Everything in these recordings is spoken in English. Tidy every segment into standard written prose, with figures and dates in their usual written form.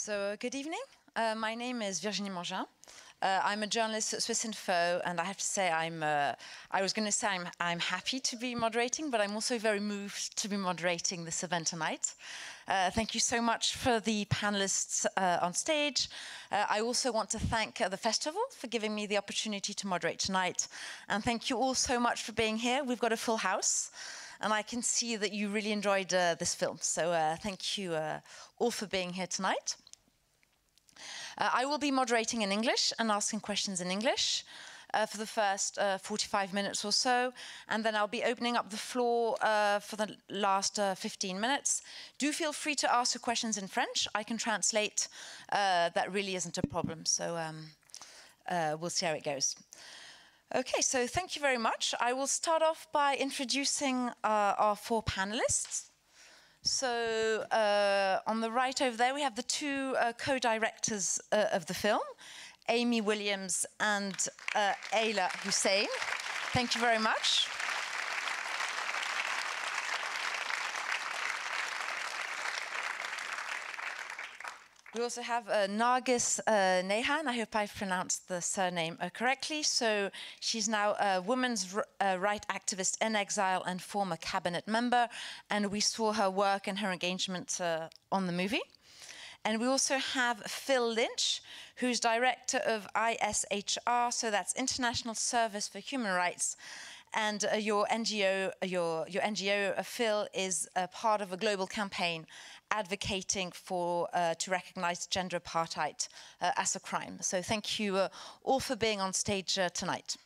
Good evening. My name is Virginie Mangin. I'm a journalist at Swiss Info, and I have to say I was going to say I'm happy to be moderating, but I'm also very moved to be moderating this event tonight. Thank you so much for the panelists on stage. I also want to thank the festival for giving me the opportunity to moderate tonight. And thank you all so much for being here. We've got a full house, and I can see that you really enjoyed this film. So thank you all for being here tonight. I will be moderating in English and asking questions in English for the first 45 minutes or so, and then I'll be opening up the floor for the last 15 minutes. Do feel free to ask your questions in French. I can translate. That really isn't a problem, so we'll see how it goes. Okay, so thank you very much. I will start off by introducing our four panelists. So on the right over there, we have the two co-directors of the film, Amy Williams and Ayla Hussein. Thank you very much. We also have Nargis Nehan. I hope I've pronounced the surname correctly. So she's now a women's right activist in exile and former cabinet member. And we saw her work and her engagement on the movie. And we also have Phil Lynch, who's director of ISHR, so that's International Service for Human Rights. And your NGO, Phil, is a part of a global campaign advocating for to recognize gender apartheid as a crime. So thank you all for being on stage tonight.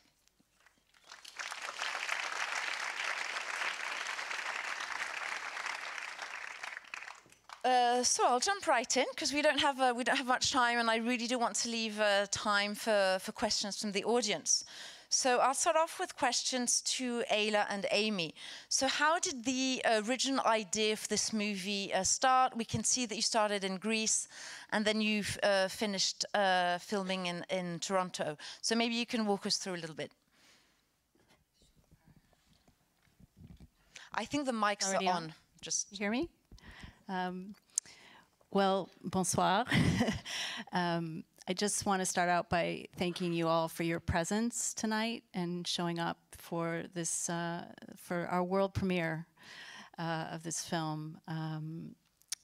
So I'll jump right in because we don't have much time, and I really do want to leave time for questions from the audience. So I'll start off with questions to Ayla and Amy. So how did the original idea for this movie start? We can see that you started in Greece, and then you've finished filming in Toronto. So maybe you can walk us through a little bit. I think the mics are on. Just you hear me? Well, bonsoir. I just want to start out by thanking you all for your presence tonight and showing up for this, for our world premiere of this film.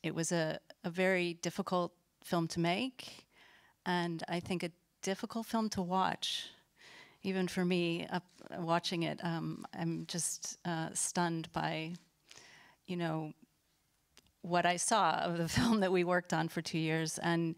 It was a very difficult film to make, and I think a difficult film to watch. Even for me, watching it, I'm just stunned by, you know, what I saw of the film that we worked on for 2 years. And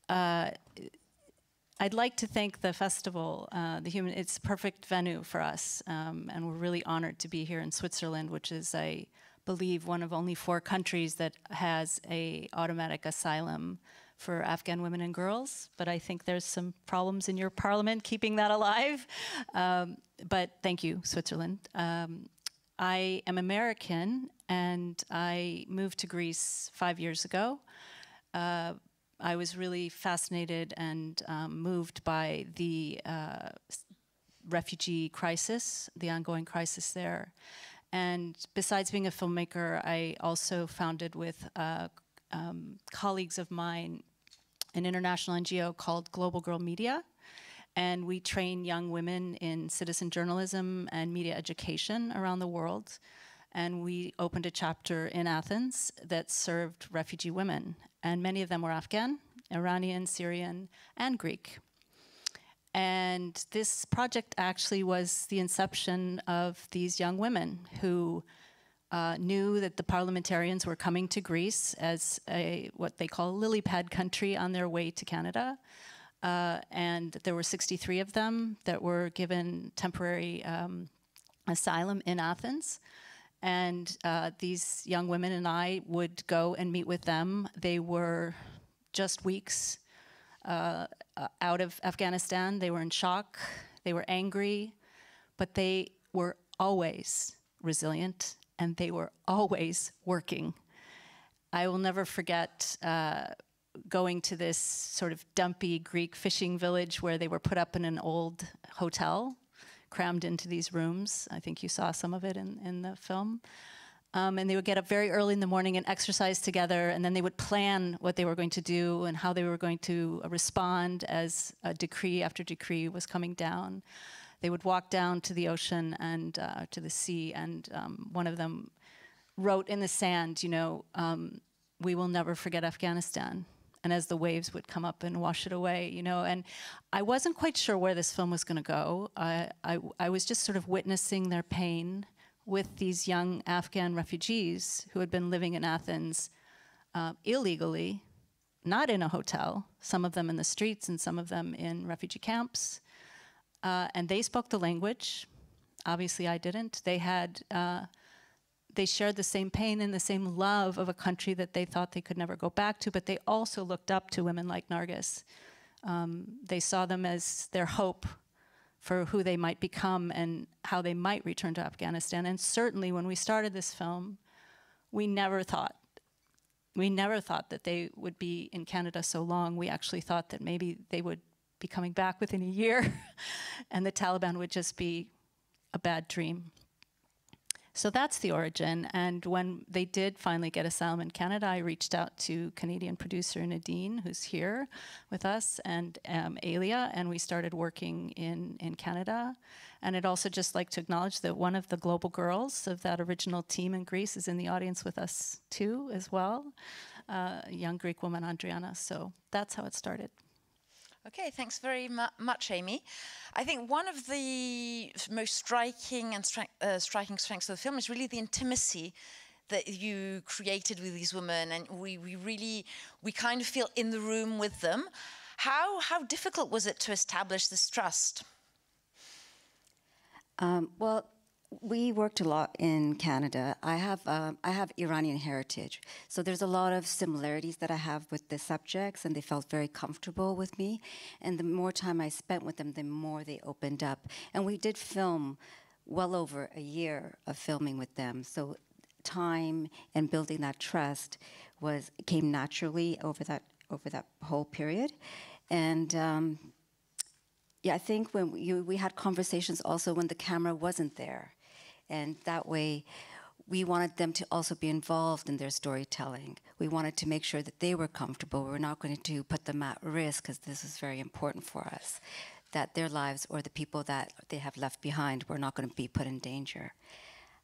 I'd like to thank the festival, it's a perfect venue for us, and we're really honored to be here in Switzerland, which is, I believe, one of only 4 countries that has an automatic asylum for Afghan women and girls. But I think there's some problems in your parliament keeping that alive. But thank you, Switzerland. I am American, and I moved to Greece 5 years ago. I was really fascinated and moved by the refugee crisis, the ongoing crisis there. And besides being a filmmaker, I also founded with colleagues of mine an international NGO called Global Girl Media. And we train young women in citizen journalism and media education around the world. And we opened a chapter in Athens that served refugee women. And many of them were Afghan, Iranian, Syrian, and Greek. And this project actually was the inception of these young women who knew that the parliamentarians were coming to Greece as what they call a lily pad country on their way to Canada. And there were 63 of them that were given temporary asylum in Athens. And these young women and I would go and meet with them. They were just weeks out of Afghanistan. They were in shock. They were angry. But they were always resilient, and they were always working. I will never forget going to this sort of dumpy Greek fishing village where they were put up in an old hotel, crammed into these rooms. I think you saw some of it in the film. And they would get up very early in the morning and exercise together, and then they would plan what they were going to do and how they were going to respond as decree after decree was coming down. They would walk down to the ocean and to the sea, and one of them wrote in the sand, you know, we will never forget Afghanistan. And as the waves would come up and wash it away, you know, and I wasn't quite sure where this film was going to go. I was just sort of witnessing their pain with these young Afghan refugees who had been living in Athens illegally, not in a hotel, some of them in the streets and some of them in refugee camps. And they spoke the language. Obviously, I didn't. They shared the same pain and the same love of a country that they thought they could never go back to, but they also looked up to women like Nargis. They saw them as their hope for who they might become and how they might return to Afghanistan. And certainly when we started this film, we never thought that they would be in Canada so long. We actually thought that maybe they would be coming back within a year and the Taliban would just be a bad dream. So that's the origin. And when they did finally get asylum in Canada, I reached out to Canadian producer Nadine, who's here with us, and Alia, and we started working in Canada. And I'd also just like to acknowledge that one of the global girls of that original team in Greece is in the audience with us too, as well, a young Greek woman, Andriana. So that's how it started. Okay, thanks very much, Amy. I think one of the most striking and striking strengths of the film is really the intimacy that you created with these women, and we kind of feel in the room with them. How difficult was it to establish this trust? Well, we worked a lot in Canada. I have Iranian heritage, so there's a lot of similarities that I have with the subjects, and they felt very comfortable with me. And the more time I spent with them, the more they opened up. And we did film well over a year of filming with them. So time and building that trust came naturally over that whole period. And yeah, I think when we had conversations also when the camera wasn't there. And that way, we wanted them to also be involved in their storytelling. We wanted to make sure that they were comfortable. We were not going to put them at risk, because this is very important for us, that their lives or the people that they have left behind were not going to be put in danger.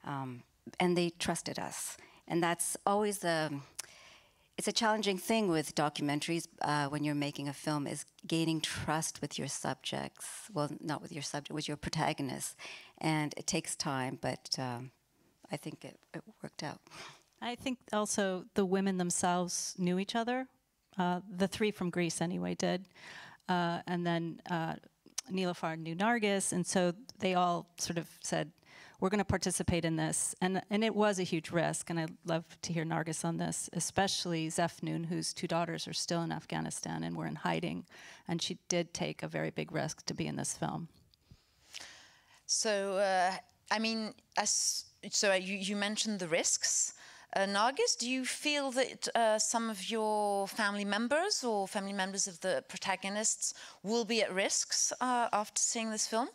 And they trusted us. And that's always it's a challenging thing with documentaries when you're making a film, is gaining trust with your subjects. Well, not with your subject, with your protagonists. And it takes time, but I think it worked out. I think also the women themselves knew each other. The three from Greece anyway did. And then Nilüfer knew Nargis, and so they all sort of said, we're going to participate in this. And it was a huge risk, and I'd love to hear Nargis on this, especially Zefnoon, whose two daughters are still in Afghanistan and were in hiding. And she did take a very big risk to be in this film. So, I mean, you mentioned the risks. Nargis, do you feel that some of your family members or family members of the protagonists will be at risks after seeing this film?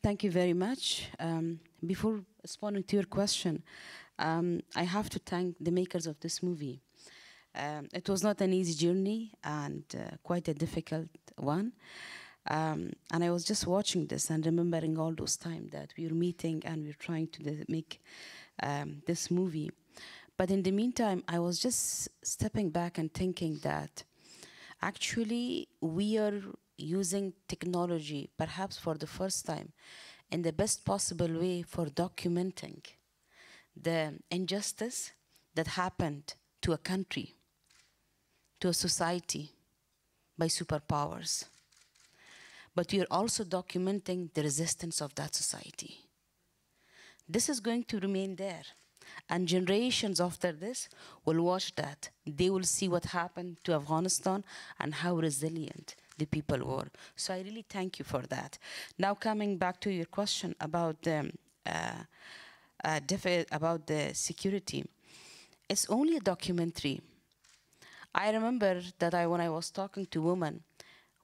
Thank you very much. Before responding to your question, I have to thank the makers of this movie. It was not an easy journey and quite a difficult one. And I was just watching this and remembering all those times that we were meeting and we were trying to make this movie. But in the meantime, I was just stepping back and thinking that actually we are using technology, perhaps for the first time, in the best possible way for documenting the injustice that happened to a country, to a society, by superpowers. But we are also documenting the resistance of that society. This is going to remain there. And generations after this will watch that. They will see what happened to Afghanistan and how resilient the people were. So I really thank you for that. Now coming back to your question about the security, it's only a documentary. I remember that when I was talking to women,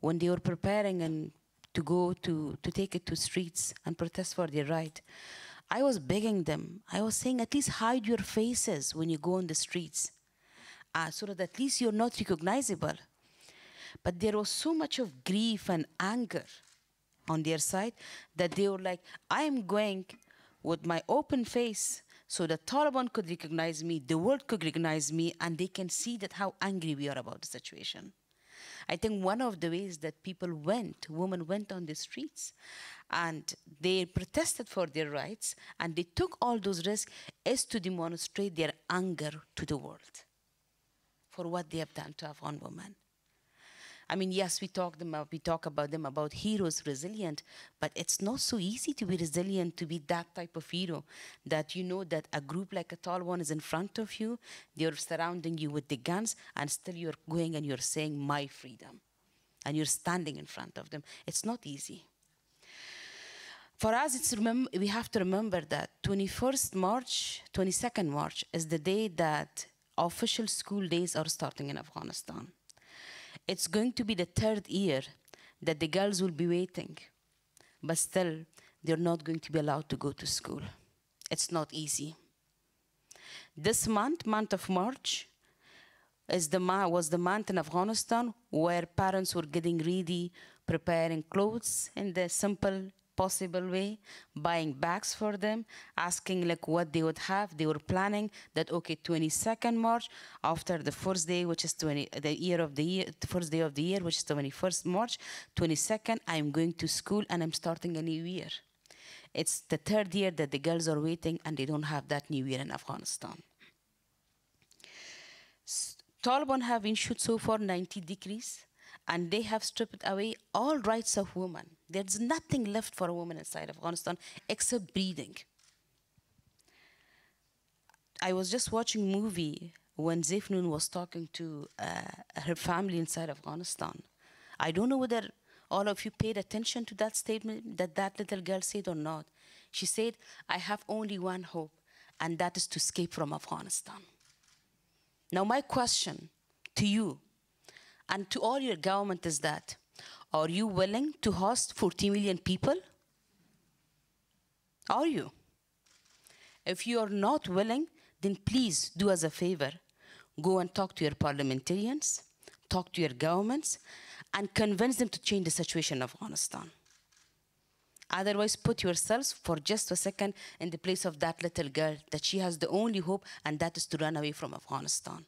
when they were preparing and to go to take it to streets and protest for their right, I was begging them. I was saying, at least hide your faces when you go on the streets, so that at least you're not recognizable. But there was so much of grief and anger on their side that they were like, I am going with my open face so the Taliban could recognize me, the world could recognize me, and they can see that how angry we are about the situation. I think one of the ways that women went on the streets and they protested for their rights and they took all those risks is to demonstrate their anger to the world for what they have done to Afghan women. I mean, yes, we talk about them about heroes, resilient, but it's not so easy to be resilient, to be that type of hero, that you know that a group like a Taliban is in front of you, they're surrounding you with the guns, and still you're going and you're saying, my freedom, and you're standing in front of them. It's not easy. For us, we have to remember that 22nd March is the day that official school days are starting in Afghanistan. It's going to be the 3rd year that the girls will be waiting, but still, they're not going to be allowed to go to school. It's not easy. This month of March, was the month in Afghanistan where parents were getting ready, preparing clothes in the simple possible way, buying bags for them, asking like what they would have. They were planning that, okay, 22nd March, after the first day, which is the first day of the year, which is 21st March, 22nd, I'm going to school and I'm starting a new year. It's the 3rd year that the girls are waiting and they don't have that new year in Afghanistan. Taliban have issued so far 90 decrees, and they have stripped away all rights of women. There's nothing left for a woman inside Afghanistan except breathing. I was just watching a movie when Zefnoon was talking to her family inside Afghanistan. I don't know whether all of you paid attention to that statement that little girl said or not. She said, I have only one hope, and that is to escape from Afghanistan. Now my question to you and to all your government is that, are you willing to host 40 million people? Are you? If you are not willing, then please do us a favor. Go and talk to your parliamentarians, talk to your governments, and convince them to change the situation in Afghanistan. Otherwise, put yourselves for just a second in the place of that little girl, that she has the only hope, and that is to run away from Afghanistan.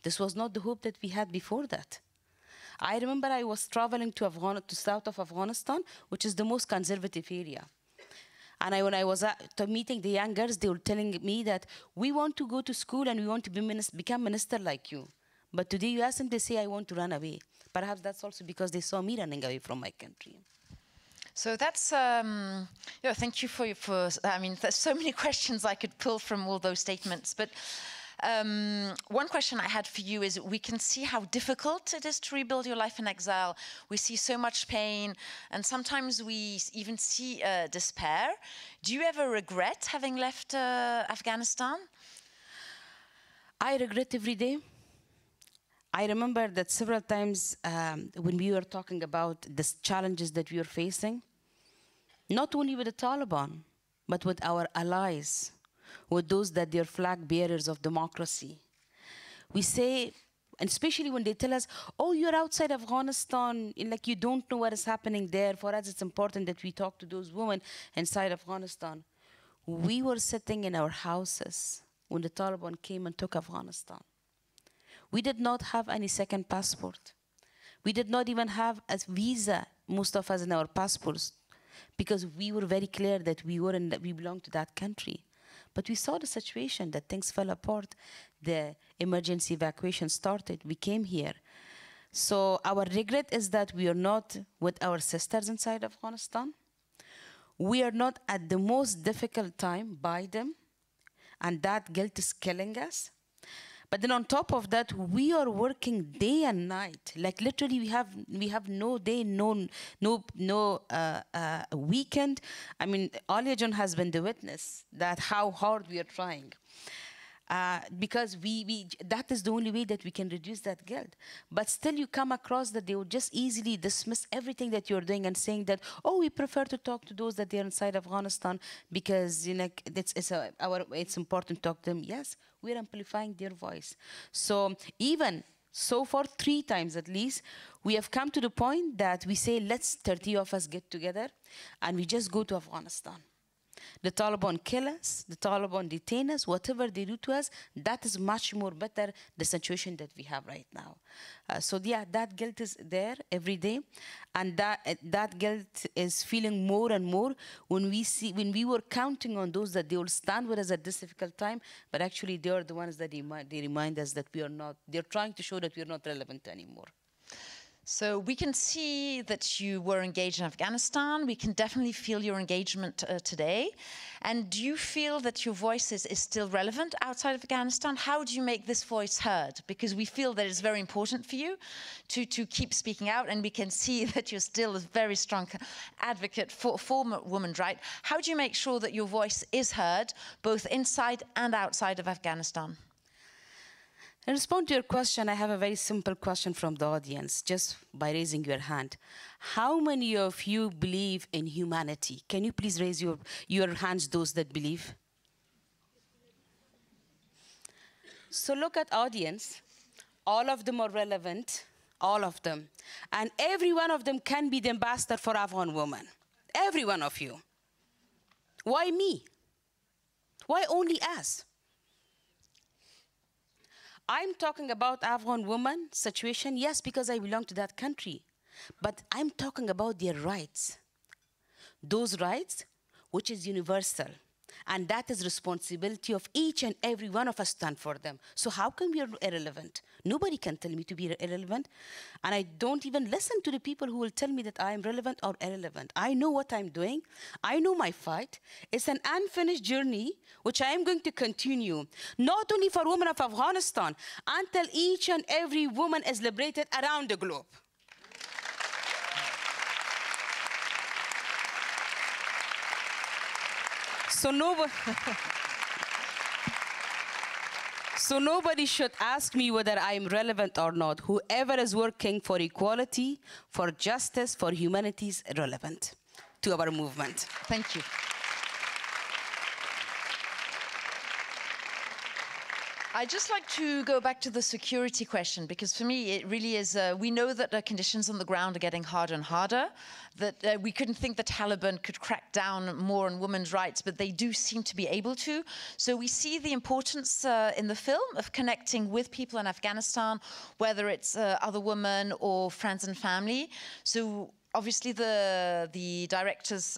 This was not the hope that we had before that. I remember I was traveling to south of Afghanistan, which is the most conservative area. And when I was meeting the young girls, they were telling me that we want to go to school and we want to become minister like you. But today you ask them, they say, I want to run away. Perhaps that's also because they saw me running away from my country. So that's, thank you for I mean, there's so many questions I could pull from all those statements. But one question I had for you is, we can see how difficult it is to rebuild your life in exile. We see so much pain, and sometimes we even see despair. Do you ever regret having left Afghanistan? I regret every day. I remember that several times when we were talking about the challenges that we are facing, not only with the Taliban, but with our allies, with those that they're flag bearers of democracy. We say, and especially when they tell us, oh, you're outside Afghanistan, like you don't know what is happening there. For us, it's important that we talk to those women inside Afghanistan. We were sitting in our houses when the Taliban came and took Afghanistan. We did not have any second passport. We did not even have a visa, most of us, in our passports, because we were very clear that we belonged to that country. But we saw the situation, that things fell apart. The emergency evacuation started. We came here. So our regret is that we are not with our sisters inside Afghanistan. We are not at the most difficult time by them, and that guilt is killing us. But then on top of that, we are working day and night. Like literally, we have no day, no weekend. I mean, Alia John has been the witness that how hard we are trying. because that is the only way that we can reduce that guilt. But still you come across that they will just easily dismiss everything that you're doing and saying that, oh, we prefer to talk to those that they're inside Afghanistan because it's important to talk to them. Yes, we're amplifying their voice. So even so far, 3 times at least, we have come to the point that we say, let's 30 of us get together and we just go to Afghanistan. The Taliban kill us, the Taliban detain us, whatever they do to us, that is much more better the situation that we have right now. So yeah, that guilt is there every day, and that guilt is feeling more and more when we were counting on those that they will stand with us at this difficult time, but actually they are the ones that they remind us that we are not. They're trying to show that we are not relevant anymore. So we can see that you were engaged in Afghanistan. We can definitely feel your engagement today. And do you feel that your voice is still relevant outside of Afghanistan? How do you make this voice heard? Because we feel that it's very important for you to keep speaking out, and we can see that you're still a very strong advocate for women's rights. How do you make sure that your voice is heard both inside and outside of Afghanistan? In response to your question, I have a very simple question from the audience, just by raising your hand. How many of you believe in humanity? Can you please raise your hands, those that believe? So look at audience. All of them are relevant, all of them. And every one of them can be the ambassador for Afghan women. Every one of you. Why me? Why only us? I'm talking about Afghan women situation, yes, because I belong to that country. But I'm talking about their rights. Those rights, which is universal. And that is responsibility of each and every one of us stand for them. So how come we are irrelevant? Nobody can tell me to be irrelevant. And I don't even listen to the people who will tell me that I am relevant or irrelevant. I know what I'm doing. I know my fight. It's an unfinished journey, which I am going to continue, not only for women of Afghanistan, until each and every woman is liberated around the globe. So nobody should ask me whether I am relevant or not. Whoever is working for equality, for justice, for humanity is relevant to our movement. Thank you. I'd just like to go back to the security question, because for me it really is, we know that the conditions on the ground are getting harder and harder, that we couldn't think the Taliban could crack down more on women's rights, but they do seem to be able to. So we see the importance in the film of connecting with people in Afghanistan, whether it's other women or friends and family. So obviously the director's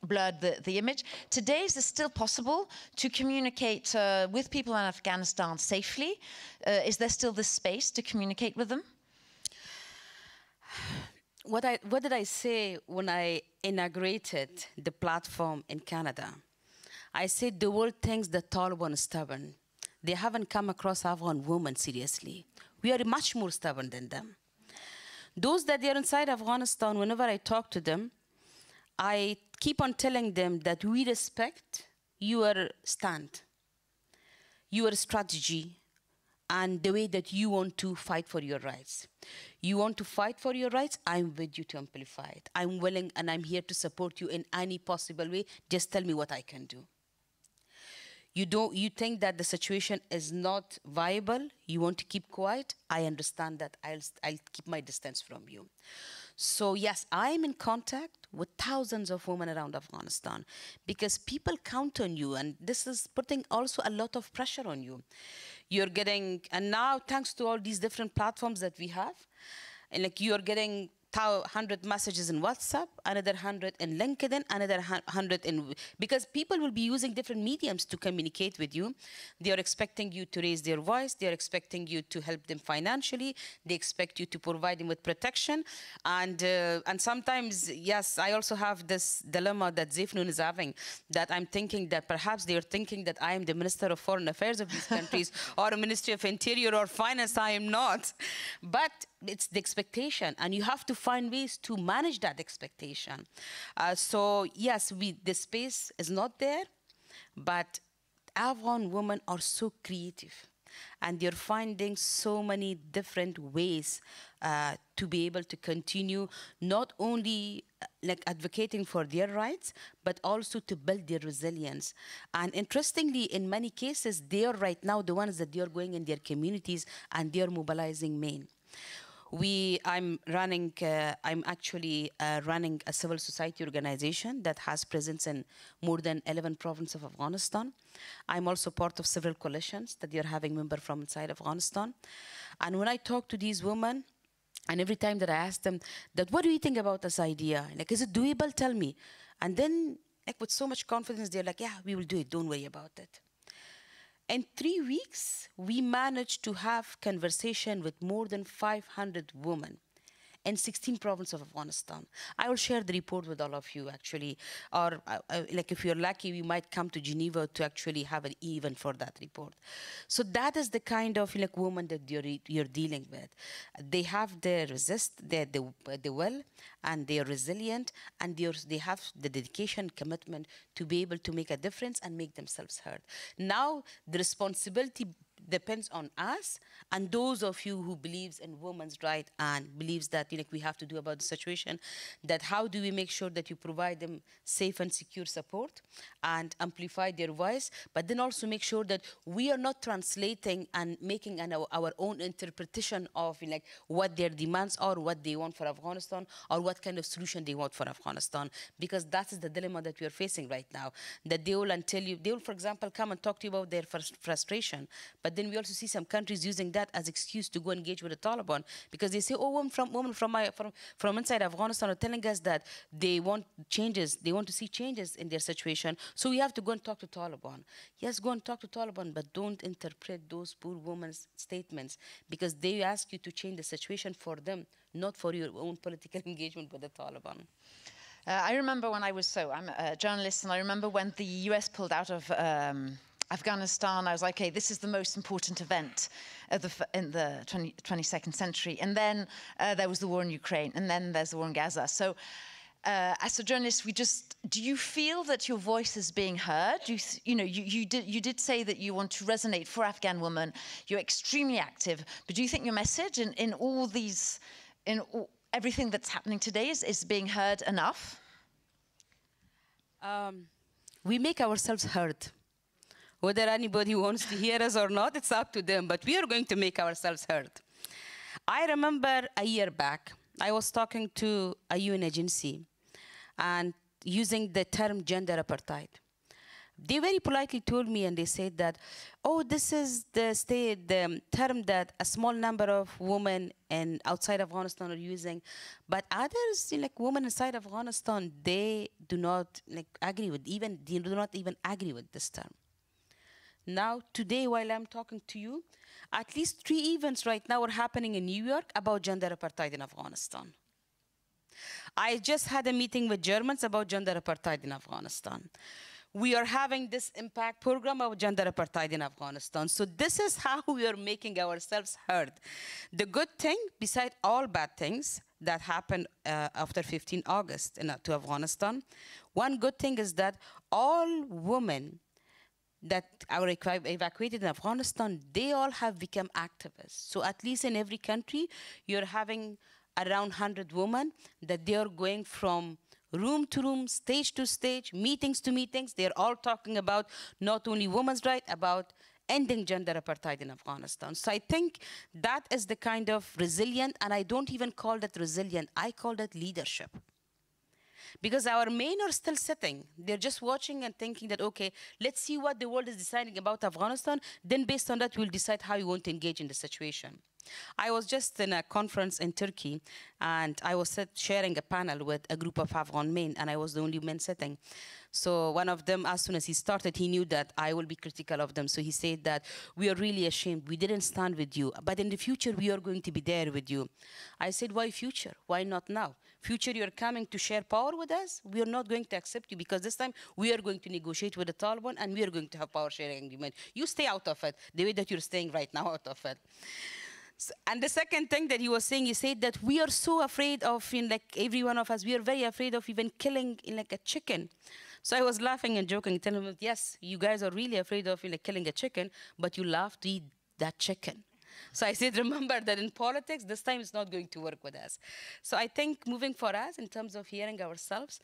blurred the image. Today, is it still possible to communicate with people in Afghanistan safely? Is there still this space to communicate with them? What did I say when I inaugurated the platform in Canada? I said the world thinks the Taliban is stubborn. They haven't come across Afghan women seriously. We are much more stubborn than them. Those that are inside Afghanistan, whenever I talk to them, I keep on telling them that we respect your stand, your strategy, and the way that you want to fight for your rights. You want to fight for your rights, I'm with you to amplify it. I'm willing and I'm here to support you in any possible way. Just tell me what I can do. You think that the situation is not viable, you want to keep quiet, I understand that. I'll keep my distance from you. So yes, I'm in contact with thousands of women around Afghanistan because people count on you, and this is putting also a lot of pressure on you. You're getting, and now thanks to all these different platforms that we have, and like you're getting 100 messages in WhatsApp, another 100 in LinkedIn, another 100 in, because people will be using different mediums to communicate with you. They are expecting you to raise their voice. They are expecting you to help them financially. They expect you to provide them with protection. And sometimes, yes, I also have this dilemma that Zefnoon is having, that I'm thinking that perhaps they are thinking that I am the Minister of Foreign Affairs of these countries or a Ministry of Interior or Finance. I am not. But it's the expectation, and you have to find ways to manage that expectation. So yes, the space is not there, but Afghan women are so creative, and they're finding so many different ways to be able to continue not only like advocating for their rights, but also to build their resilience. And interestingly, in many cases, they are right now the ones that they are going in their communities and they are mobilizing men. I'm actually running a civil society organization that has presence in more than 11 provinces of Afghanistan. I'm also part of several coalitions that they're having members from inside Afghanistan. And when I talk to these women, and every time that I ask them that, what do you think about this idea? Like, is it doable? Tell me. And then, like, with so much confidence, they're like, yeah, we will do it. Don't worry about it. In 3 weeks, we managed to have conversation with more than 500 women in 16 provinces of Afghanistan. I will share the report with all of you, actually. Or, like, if you're lucky, we might come to Geneva to actually have an event for that report. So that is the kind of, like, woman that you're dealing with. They have the will, and they are resilient, and they have the dedication, commitment to be able to make a difference and make themselves heard. Now, the responsibility depends on us and those of you who believes in women's rights and believes that we have to do about the situation, that how do we make sure that you provide them safe and secure support and amplify their voice, but then also make sure that we are not translating and making our own interpretation of what their demands are, what they want for Afghanistan, or what kind of solution they want for Afghanistan, because that is the dilemma that we are facing right now, that they will, for example, come and talk to you about their frustration, but then we also see some countries using that as excuse to go engage with the Taliban, because they say, oh, women from inside Afghanistan are telling us that they want changes, they want to see changes in their situation, so we have to go and talk to Taliban. Yes, go and talk to Taliban, but don't interpret those poor women's statements, because they ask you to change the situation for them, not for your own political engagement with the Taliban. I remember when I'm a journalist, and I remember when the US pulled out of Afghanistan, I was like, okay, this is the most important event in the 22nd century. And then there was the war in Ukraine, and then there's the war in Gaza. So as a journalist, do you feel that your voice is being heard? You did say that you want to resonate for Afghan women. You're extremely active, but do you think your message in everything that's happening today is being heard enough? We make ourselves heard. Whether anybody wants to hear us or not, it's up to them, but we are going to make ourselves heard. I remember a year back, I was talking to a UN agency and using the term gender apartheid. They very politely told me, and they said that, oh, this is the term that a small number of women outside Afghanistan are using, but others, like women inside Afghanistan, they do not agree with, they do not even agree with this term. Now, today, while I'm talking to you, at least 3 events right now are happening in New York about gender apartheid in Afghanistan. I just had a meeting with Germans about gender apartheid in Afghanistan. We are having this impact program of gender apartheid in Afghanistan. So this is how we are making ourselves heard. The good thing, beside all bad things that happened after 15 August to Afghanistan, one good thing is that all women that are evacuated in Afghanistan, they all have become activists. So at least in every country, you're having around 100 women that they are going from room to room, stage to stage, meetings to meetings. They're all talking about not only women's rights, about ending gender apartheid in Afghanistan. So I think that is the kind of resilient, and I don't even call that resilient, I call that leadership. Because our men are still sitting. They're just watching and thinking that, okay, let's see what the world is deciding about Afghanistan. Then based on that, we'll decide how we want to engage in the situation. I was just in a conference in Turkey, and I was sharing a panel with a group of Afghan men, and I was the only man sitting. So one of them, as soon as he started, he knew that I will be critical of them. So he said that we are really ashamed. We didn't stand with you. But in the future, we are going to be there with you. I said, why future? Why not now? Future, you're coming to share power with us. We are not going to accept you, because this time we are going to negotiate with the Taliban, and we are going to have power sharing agreement. You stay out of it, the way that you're staying right now out of it. And the second thing that he was saying, he said that we are so afraid of, every one of us, we are very afraid of even killing a chicken. So I was laughing and joking, telling them, yes, you guys are really afraid of killing a chicken, but you love to eat that chicken. So I said, remember that in politics, this time it's not going to work with us. So I think moving for us in terms of hearing ourselves,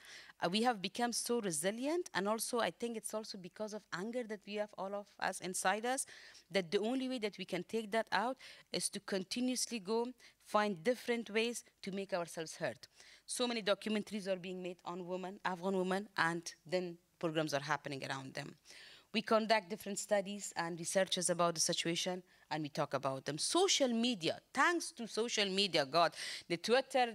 we have become so resilient. And also, I think it's also because of anger that we have all of us inside us, that the only way that we can take that out is to continuously go find different ways to make ourselves heard. So many documentaries are being made on women, Afghan women, and then programs are happening around them. We conduct different studies and researches about the situation, and we talk about them. Social media, thanks to social media, God, the Twitter,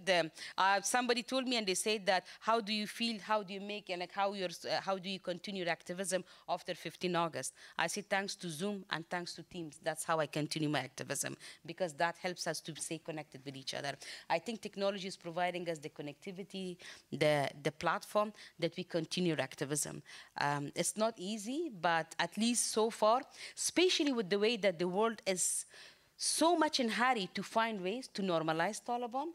somebody told me and they said that, how do you feel, how do you make, and how do you continue your activism after 15 August? I said, thanks to Zoom and thanks to Teams. That's how I continue my activism, because that helps us to stay connected with each other. I think technology is providing us the connectivity, the platform that we continue our activism. It's not easy, but at least so far, especially with the way that the world is so much in a hurry to find ways to normalize Taliban,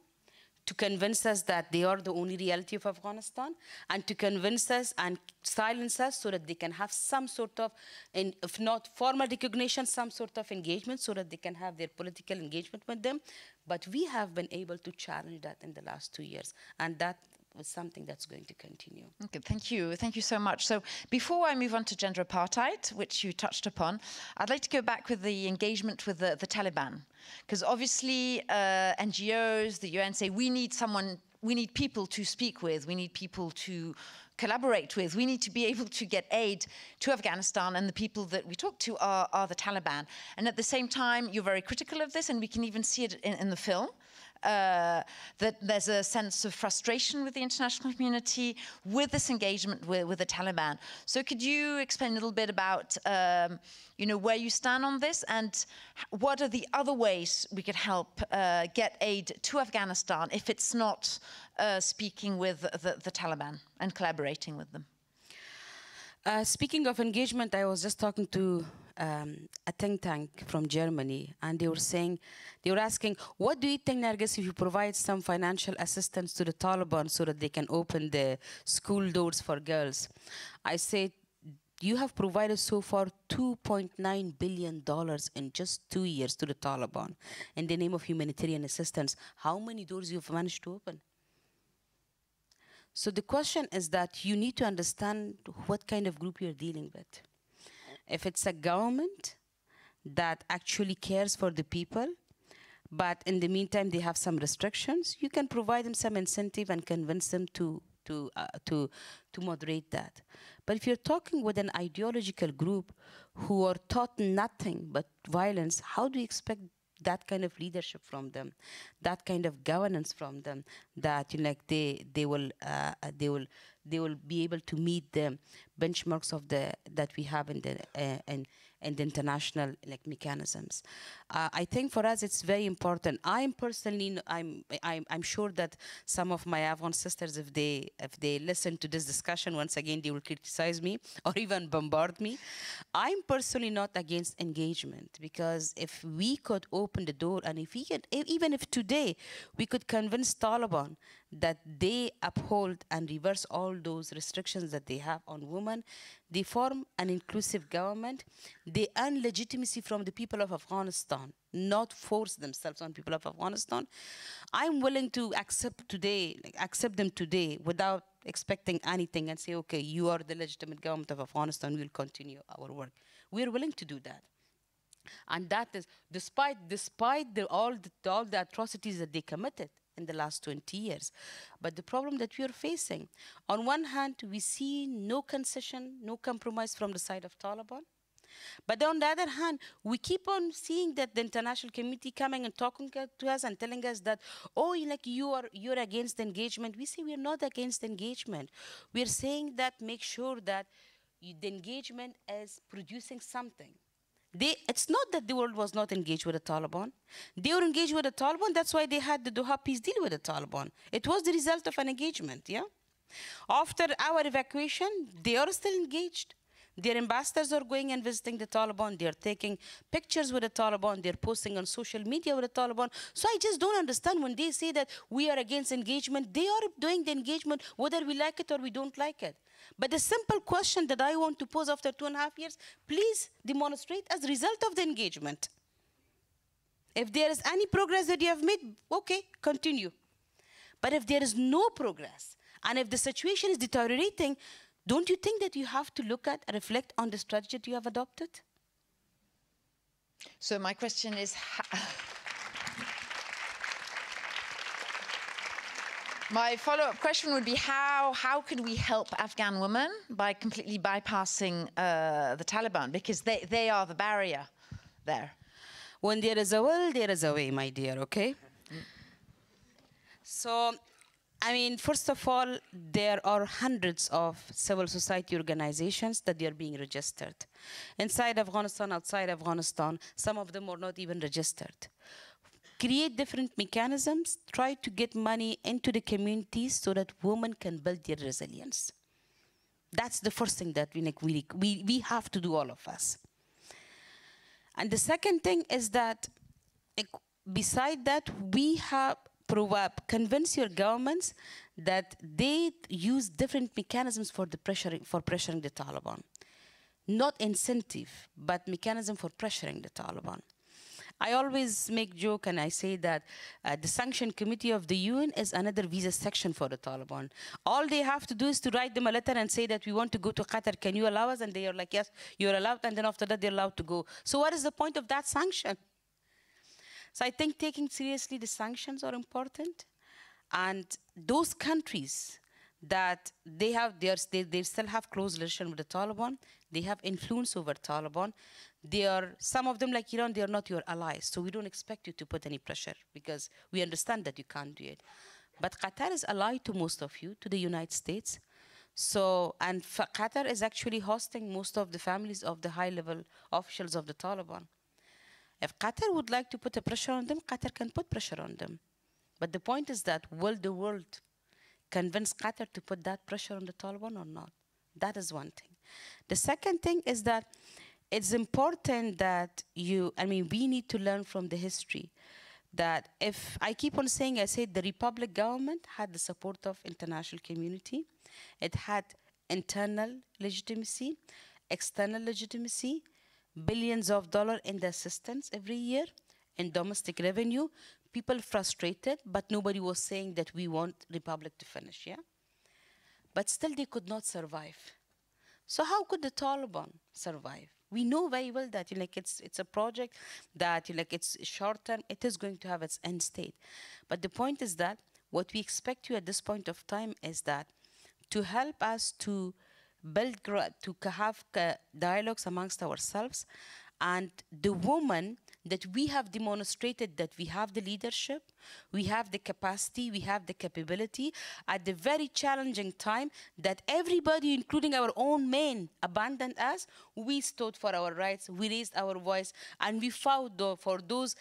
to convince us that they are the only reality of Afghanistan, and to convince us and silence us so that they can have some sort of, if not formal recognition, some sort of engagement so that they can have their political engagement with them. But we have been able to challenge that in the last 2 years, and that was something that's going to continue. Okay, thank you. Thank you so much. So before I move on to gender apartheid, which you touched upon, I'd like to go back with the engagement with the Taliban. Because obviously NGOs, the UN say we need people to speak with, we need people to collaborate with, we need to be able to get aid to Afghanistan, and the people that we talk to are the Taliban. And at the same time, you're very critical of this, and we can even see it in the film. That there's a sense of frustration with the international community with this engagement with the Taliban. So could you explain a little bit about where you stand on this, and what are the other ways we could help get aid to Afghanistan if it's not speaking with the Taliban and collaborating with them? Speaking of engagement, I was just talking to a think tank from Germany, and they were asking, what do you think, Nargis, if you provide some financial assistance to the Taliban so that they can open the school doors for girls? I said, you have provided so far $2.9 billion in just 2 years to the Taliban in the name of humanitarian assistance. How many doors you've managed to open? So the question is that you need to understand what kind of group you're dealing with. If it's a government that actually cares for the people, but in the meantime they have some restrictions, you can provide them some incentive and convince them to moderate that. But if you're talking with an ideological group who are taught nothing but violence, how do you expect that kind of leadership from them, that kind of governance from them, that they will be able to meet the benchmarks of that we have in the international mechanisms. I think for us it's very important. I'm sure that some of my Afghan sisters, if they listen to this discussion once again, they will criticize me or even bombard me. I'm personally not against engagement, because if we could open the door, and if we could, even if today we could convince Taliban that they uphold and reverse all those restrictions that they have on women, they form an inclusive government, they earn legitimacy from the people of Afghanistan, not force themselves on people of Afghanistan. I'm willing to accept them today without expecting anything and say, okay, you are the legitimate government of Afghanistan, we'll continue our work. We're willing to do that. And that is despite all the atrocities that they committed in the last 20 years. But the problem that we are facing, on one hand, we see no concession, no compromise from the side of Taliban. But on the other hand, we keep on seeing that the international community coming and talking to us and telling us that, oh, you're against engagement. We say we're not against engagement. We're saying that make sure that the engagement is producing something. It's not that the world was not engaged with the Taliban. They were engaged with the Taliban. That's why they had the Doha peace deal with the Taliban. It was the result of an engagement, yeah? After our evacuation, they are still engaged. Their ambassadors are going and visiting the Taliban. They're taking pictures with the Taliban. They're posting on social media with the Taliban. So I just don't understand when they say that we are against engagement. They are doing the engagement whether we like it or we don't like it. But the simple question that I want to pose after 2.5 years, please demonstrate as a result of the engagement. If there is any progress that you have made, okay, continue. But if there is no progress, and if the situation is deteriorating, don't you think that you have to look at and reflect on the strategy that you have adopted? So my question is, my follow-up question would be, how could we help Afghan women by completely bypassing the Taliban? Because they are the barrier there. When there is a will, there is a way, my dear, okay? So, I mean, first of all, there are hundreds of civil society organizations that they are being registered. Inside Afghanistan, outside Afghanistan, some of them are not even registered. Create different mechanisms, try to get money into the communities so that women can build their resilience. That's the first thing that we have to do, all of us. And the second thing is that, beside that, we have convince your governments that they use different mechanisms for pressuring the Taliban. Not incentive, but mechanism for pressuring the Taliban. I always make joke and I say that the Sanction Committee of the UN is another visa section for the Taliban. All they have to do is to write them a letter and say that we want to go to Qatar, can you allow us? And they are like, yes, you're allowed, and then after that they're allowed to go. So what is the point of that sanction? So I think taking seriously the sanctions are important. And those countries that they still have close relation with the Taliban, they have influence over Taliban. Some of them, like Iran, they are not your allies. So we don't expect you to put any pressure because we understand that you can't do it. But Qatar is allied to most of you, to the United States. So, and Qatar is actually hosting most of the families of the high-level officials of the Taliban. If Qatar would like to put a pressure on them, Qatar can put pressure on them. But the point is that, will the world convince Qatar to put that pressure on the Taliban or not? That is one thing. The second thing is that it's important that we need to learn from the history that if I keep on saying, I said the Republic government had the support of international community. It had internal legitimacy, external legitimacy, billions of dollars in the assistance every year, in domestic revenue. People frustrated, but nobody was saying that we want Republic to finish, yeah? But still they could not survive. So how could the Taliban survive? We know very well that it's a project that it's short term, it is going to have its end state. But the point is that what we expect you at this point of time is that to help us to build, to have dialogues amongst ourselves, and the woman that we have demonstrated that we have the leadership, we have the capacity, we have the capability at the very challenging time that everybody, including our own men, abandoned us. We stood for our rights, we raised our voice, and we fought for those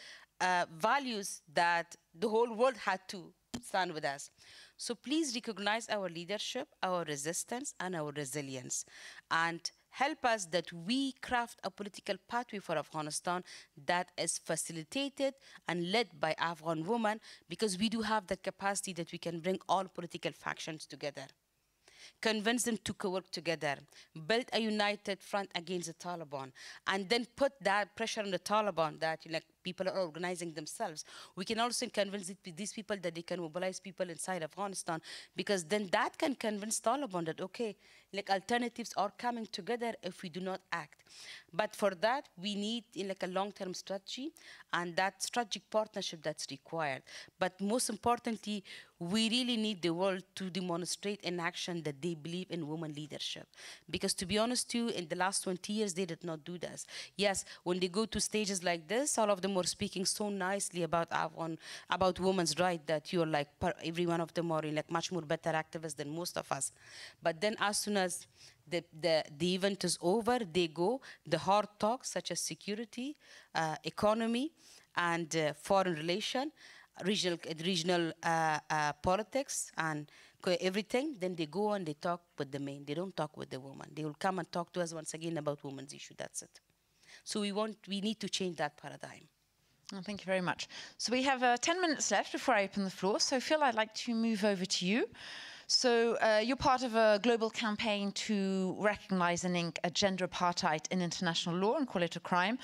values that the whole world had to stand with us. So please recognize our leadership, our resistance, and our resilience, and help us that we craft a political pathway for Afghanistan that is facilitated and led by Afghan women, because we do have the capacity that we can bring all political factions together, convince them to work together, build a united front against the Taliban, and then put that pressure on the Taliban that people are organizing themselves. We can also convince these people that they can mobilize people inside Afghanistan, because then that can convince Taliban that, okay, alternatives are coming together if we do not act. But for that, we need a long-term strategy, and that strategic partnership that's required. But most importantly, we really need the world to demonstrate in action that they believe in women leadership. Because to be honest too, in the last 20 years, they did not do this. Yes, when they go to stages like this, all of them were speaking so nicely about women's rights that you're every one of them are much more better activists than most of us. But then as soon as the event is over, they go, the hard talks such as security, economy, and foreign relation, regional politics, and everything, then they go and they talk with the men. They don't talk with the woman. They will come and talk to us once again about women's issue. That's it. So we need to change that paradigm. Oh, thank you very much. So we have 10 minutes left before I open the floor. So Phil, I'd like to move over to you. So you're part of a global campaign to recognize and link gender apartheid in international law and call it a crime.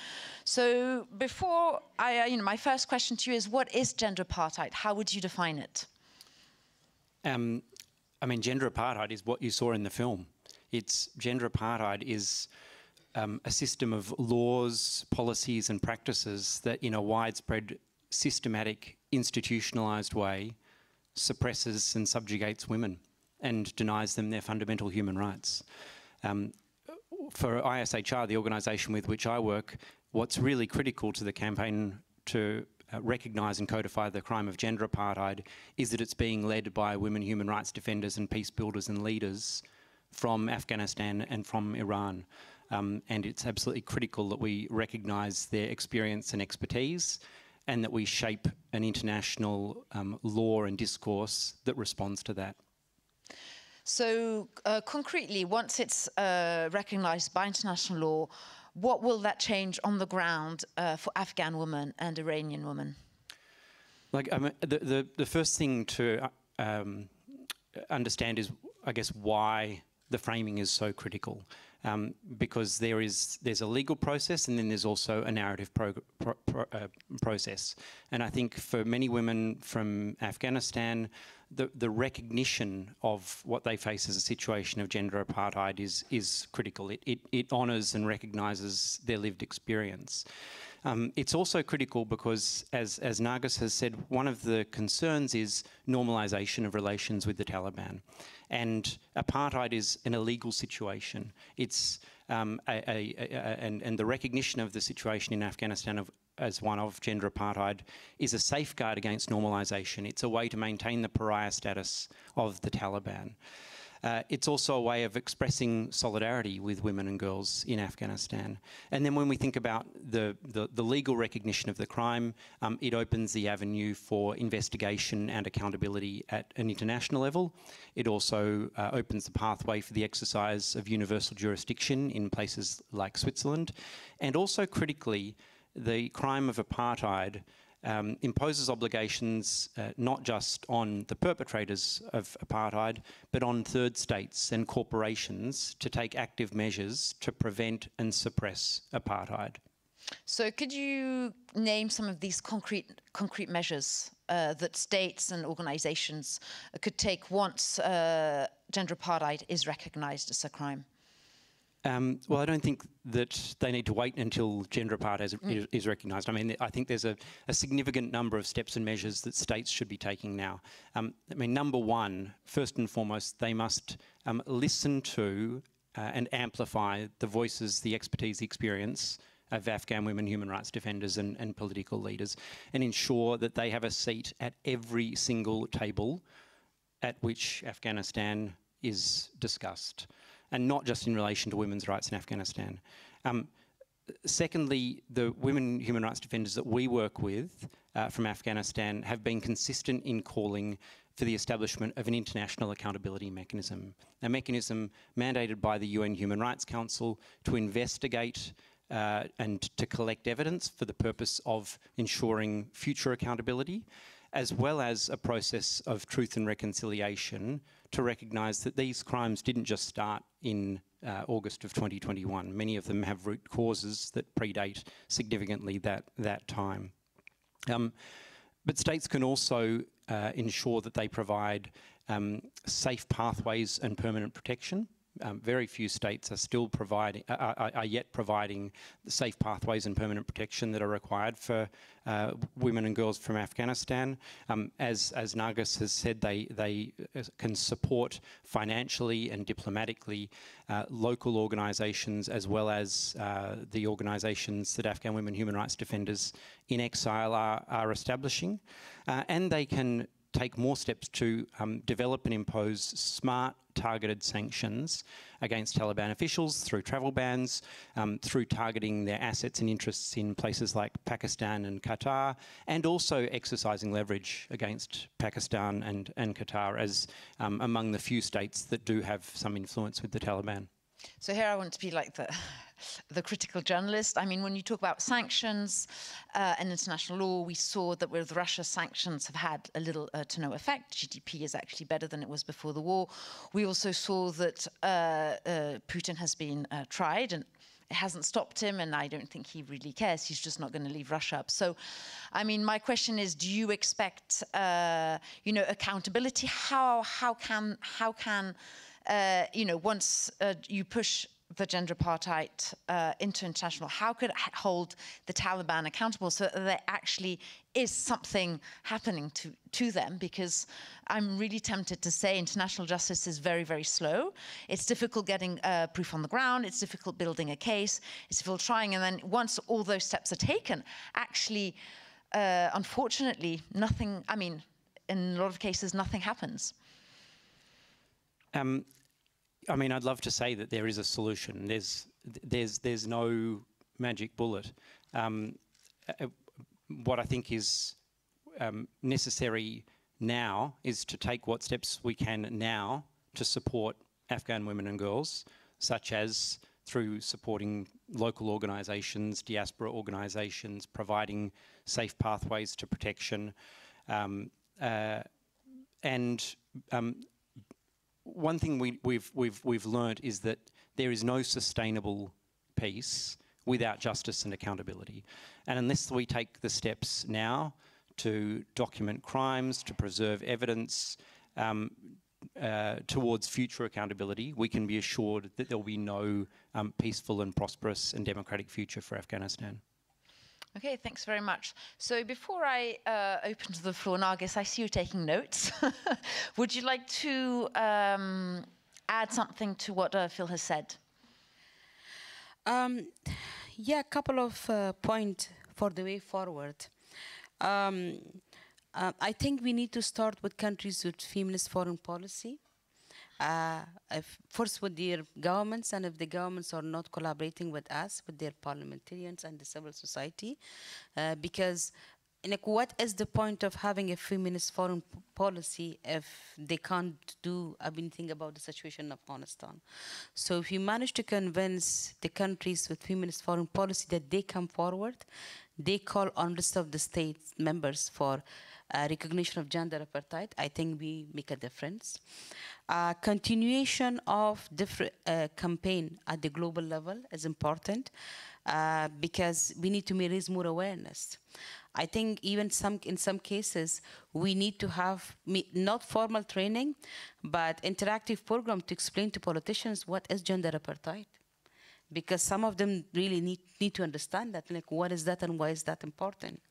So before my first question to you is, what is gender apartheid? How would you define it? I mean, gender apartheid is what you saw in the film. Gender apartheid is a system of laws, policies and practices that in a widespread, systematic, institutionalised way suppresses and subjugates women and denies them their fundamental human rights. For ISHR, the organisation with which I work, what's really critical to the campaign to recognise and codify the crime of gender apartheid is that it's being led by women human rights defenders and peace builders and leaders from Afghanistan and from Iran. And it's absolutely critical that we recognise their experience and expertise and that we shape an international law and discourse that responds to that. So concretely, once it's recognised by international law, what will that change on the ground for Afghan women and Iranian women? Like, I mean, the first thing to understand is, I guess, why the framing is so critical. Because there's a legal process and then there's also a narrative process. And I think for many women from Afghanistan, the recognition of what they face as a situation of gender apartheid is critical. It honours and recognises their lived experience. It's also critical because, as Nargis has said, one of the concerns is normalisation of relations with the Taliban. And apartheid is an illegal situation. It's and the recognition of the situation in Afghanistan as one of gender apartheid is a safeguard against normalisation. It's a way to maintain the pariah status of the Taliban. It's also a way of expressing solidarity with women and girls in Afghanistan. And then when we think about the legal recognition of the crime, it opens the avenue for investigation and accountability at an international level. It also opens the pathway for the exercise of universal jurisdiction in places like Switzerland. And also critically, the crime of apartheid imposes obligations not just on the perpetrators of apartheid, but on third states and corporations to take active measures to prevent and suppress apartheid. So could you name some of these concrete measures that states and organisations could take once gender apartheid is recognised as a crime? Well, I don't think that they need to wait until gender apartheid is recognised. I mean, I think there's a significant number of steps and measures that states should be taking now. I mean, number one, first and foremost, they must listen to and amplify the voices, the expertise, the experience of Afghan women human rights defenders and political leaders, and ensure that they have a seat at every single table at which Afghanistan is discussed, and not just in relation to women's rights in Afghanistan. Secondly, the women human rights defenders that we work with from Afghanistan have been consistent in calling for the establishment of an international accountability mechanism, a mechanism mandated by the UN Human Rights Council to investigate and to collect evidence for the purpose of ensuring future accountability, as well as a process of truth and reconciliation to recognise that these crimes didn't just start in August of 2021. Many of them have root causes that predate significantly that time. But states can also ensure that they provide safe pathways and permanent protection. Very few states are still providing, are yet providing the safe pathways and permanent protection that are required for women and girls from Afghanistan. As Nargis has said, they can support financially and diplomatically local organisations as well as the organisations that Afghan women human rights defenders in exile are establishing, and they can take more steps to develop and impose smart, targeted sanctions against Taliban officials through travel bans, through targeting their assets and interests in places like Pakistan and Qatar, and also exercising leverage against Pakistan and Qatar as among the few states that do have some influence with the Taliban. So here I want to be like the critical journalist. I mean, when you talk about sanctions and international law, we saw that with Russia, sanctions have had a little to no effect. GDP is actually better than it was before the war. We also saw that Putin has been tried, and it hasn't stopped him, and I don't think he really cares. He's just not going to leave Russia up. So, I mean, my question is, do you expect, you know, accountability? How can you know, once you push the gender apartheid into international, how could it hold the Taliban accountable so that there actually is something happening to them? Because I'm really tempted to say international justice is very, very slow. It's difficult getting proof on the ground. It's difficult building a case. It's difficult trying. And then once all those steps are taken, actually, unfortunately, nothing, I mean, in a lot of cases, nothing happens. I mean, I'd love to say that there is a solution. There's no magic bullet. What I think is necessary now is to take what steps we can now to support Afghan women and girls, such as through supporting local organisations, diaspora organisations, providing safe pathways to protection, one thing we've learned is that there is no sustainable peace without justice and accountability. And unless we take the steps now to document crimes, to preserve evidence towards future accountability, we can be assured that there will be no peaceful and prosperous and democratic future for Afghanistan. Okay, thanks very much. So before I open to the floor, Nargis, I see you taking notes. Would you like to add something to what Phil has said? Yeah, a couple of points for the way forward. I think we need to start with countries with feminist foreign policy. First with their governments, and if the governments are not collaborating with us, with their parliamentarians and the civil society, because like, what is the point of having a feminist foreign policy if they can't do anything about the situation of Afghanistan? So if you manage to convince the countries with feminist foreign policy that they come forward, they call on rest of the state members for recognition of gender apartheid, I think we make a difference. Continuation of different campaign at the global level is important because we need to raise more awareness. I think even in some cases, we need to have not formal training, but interactive program to explain to politicians what is gender apartheid. Because some of them really need to understand that, like, what is that and why is that important?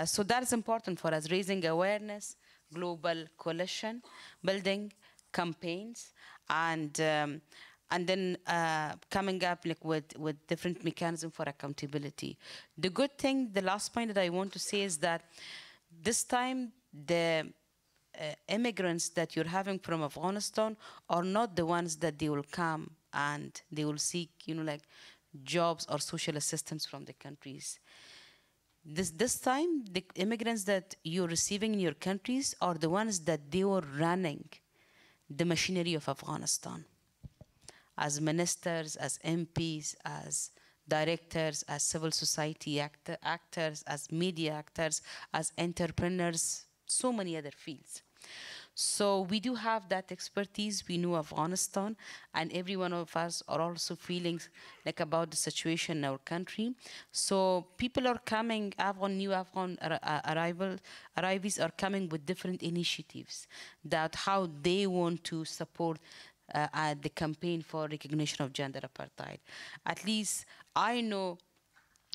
So that is important for us, raising awareness, global coalition, building campaigns, and then coming up like with different mechanisms for accountability. The good thing, the last point that I want to say is that this time the immigrants that you're having from Afghanistan are not the ones that they will come and they will seek, like jobs or social assistance from the countries. This time, the immigrants that you're receiving in your countries are the ones that they were running the machinery of Afghanistan. As ministers, as MPs, as directors, as civil society actors, as media actors, as entrepreneurs, so many other fields. So we do have that expertise. We know Afghanistan, and every one of us are also feeling like about the situation in our country. So people are coming, new Afghan arrivals are coming with different initiatives that how they want to support the campaign for recognition of gender apartheid. At least I know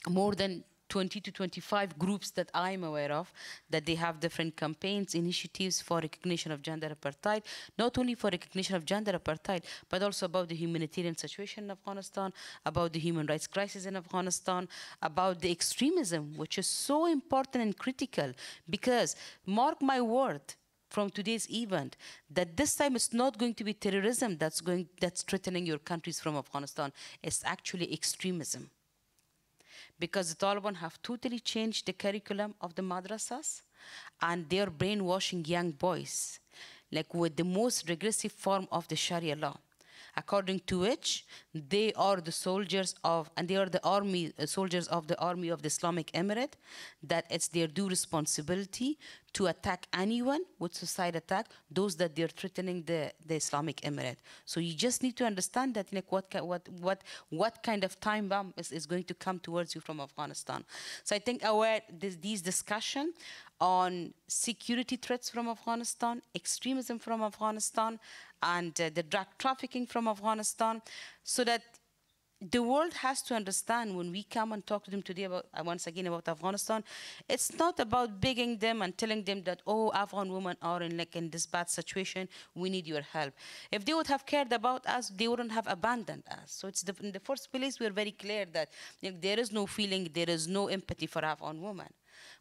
more than 20 to 25 groups that I'm aware of, that they have different campaigns, initiatives for recognition of gender apartheid, not only for recognition of gender apartheid, but also about the humanitarian situation in Afghanistan, about the human rights crisis in Afghanistan, about the extremism, which is so important and critical, because mark my word, from today's event that this time it's not going to be terrorism that's threatening your countries from Afghanistan. It's actually extremism. Because the Taliban have totally changed the curriculum of the madrasas, and they're brainwashing young boys, like with the most regressive form of the Sharia law, according to which they are the soldiers of, and they are the army, soldiers of the army of the Islamic Emirate, that it's their due responsibility to attack anyone with suicide attack, those that they're threatening the Islamic Emirate. So you just need to understand that, like, what kind of time bomb is going to come towards you from Afghanistan. So I think these discussions on security threats from Afghanistan, extremism from Afghanistan, and the drug trafficking from Afghanistan, so that the world has to understand when we come and talk to them today about, once again, about Afghanistan, it's not about begging them and telling them that, oh, Afghan women are in this bad situation, we need your help. If they would have cared about us, they wouldn't have abandoned us. So it's in the first place, we're very clear that there is no feeling, there is no empathy for Afghan women.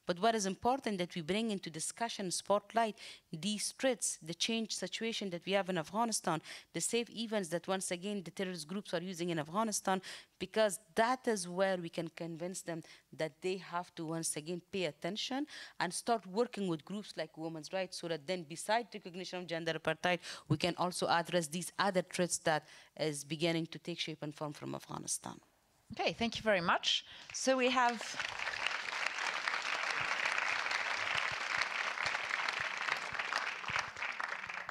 But what is important that we bring into discussion, spotlight, these threats, the changed situation that we have in Afghanistan, the safe events that once again the terrorist groups are using in Afghanistan, because that is where we can convince them that they have to once again pay attention and start working with groups like women's rights, so that then beside recognition of gender apartheid, we can also address these other threats that is beginning to take shape and form from Afghanistan. Okay, thank you very much. So we have...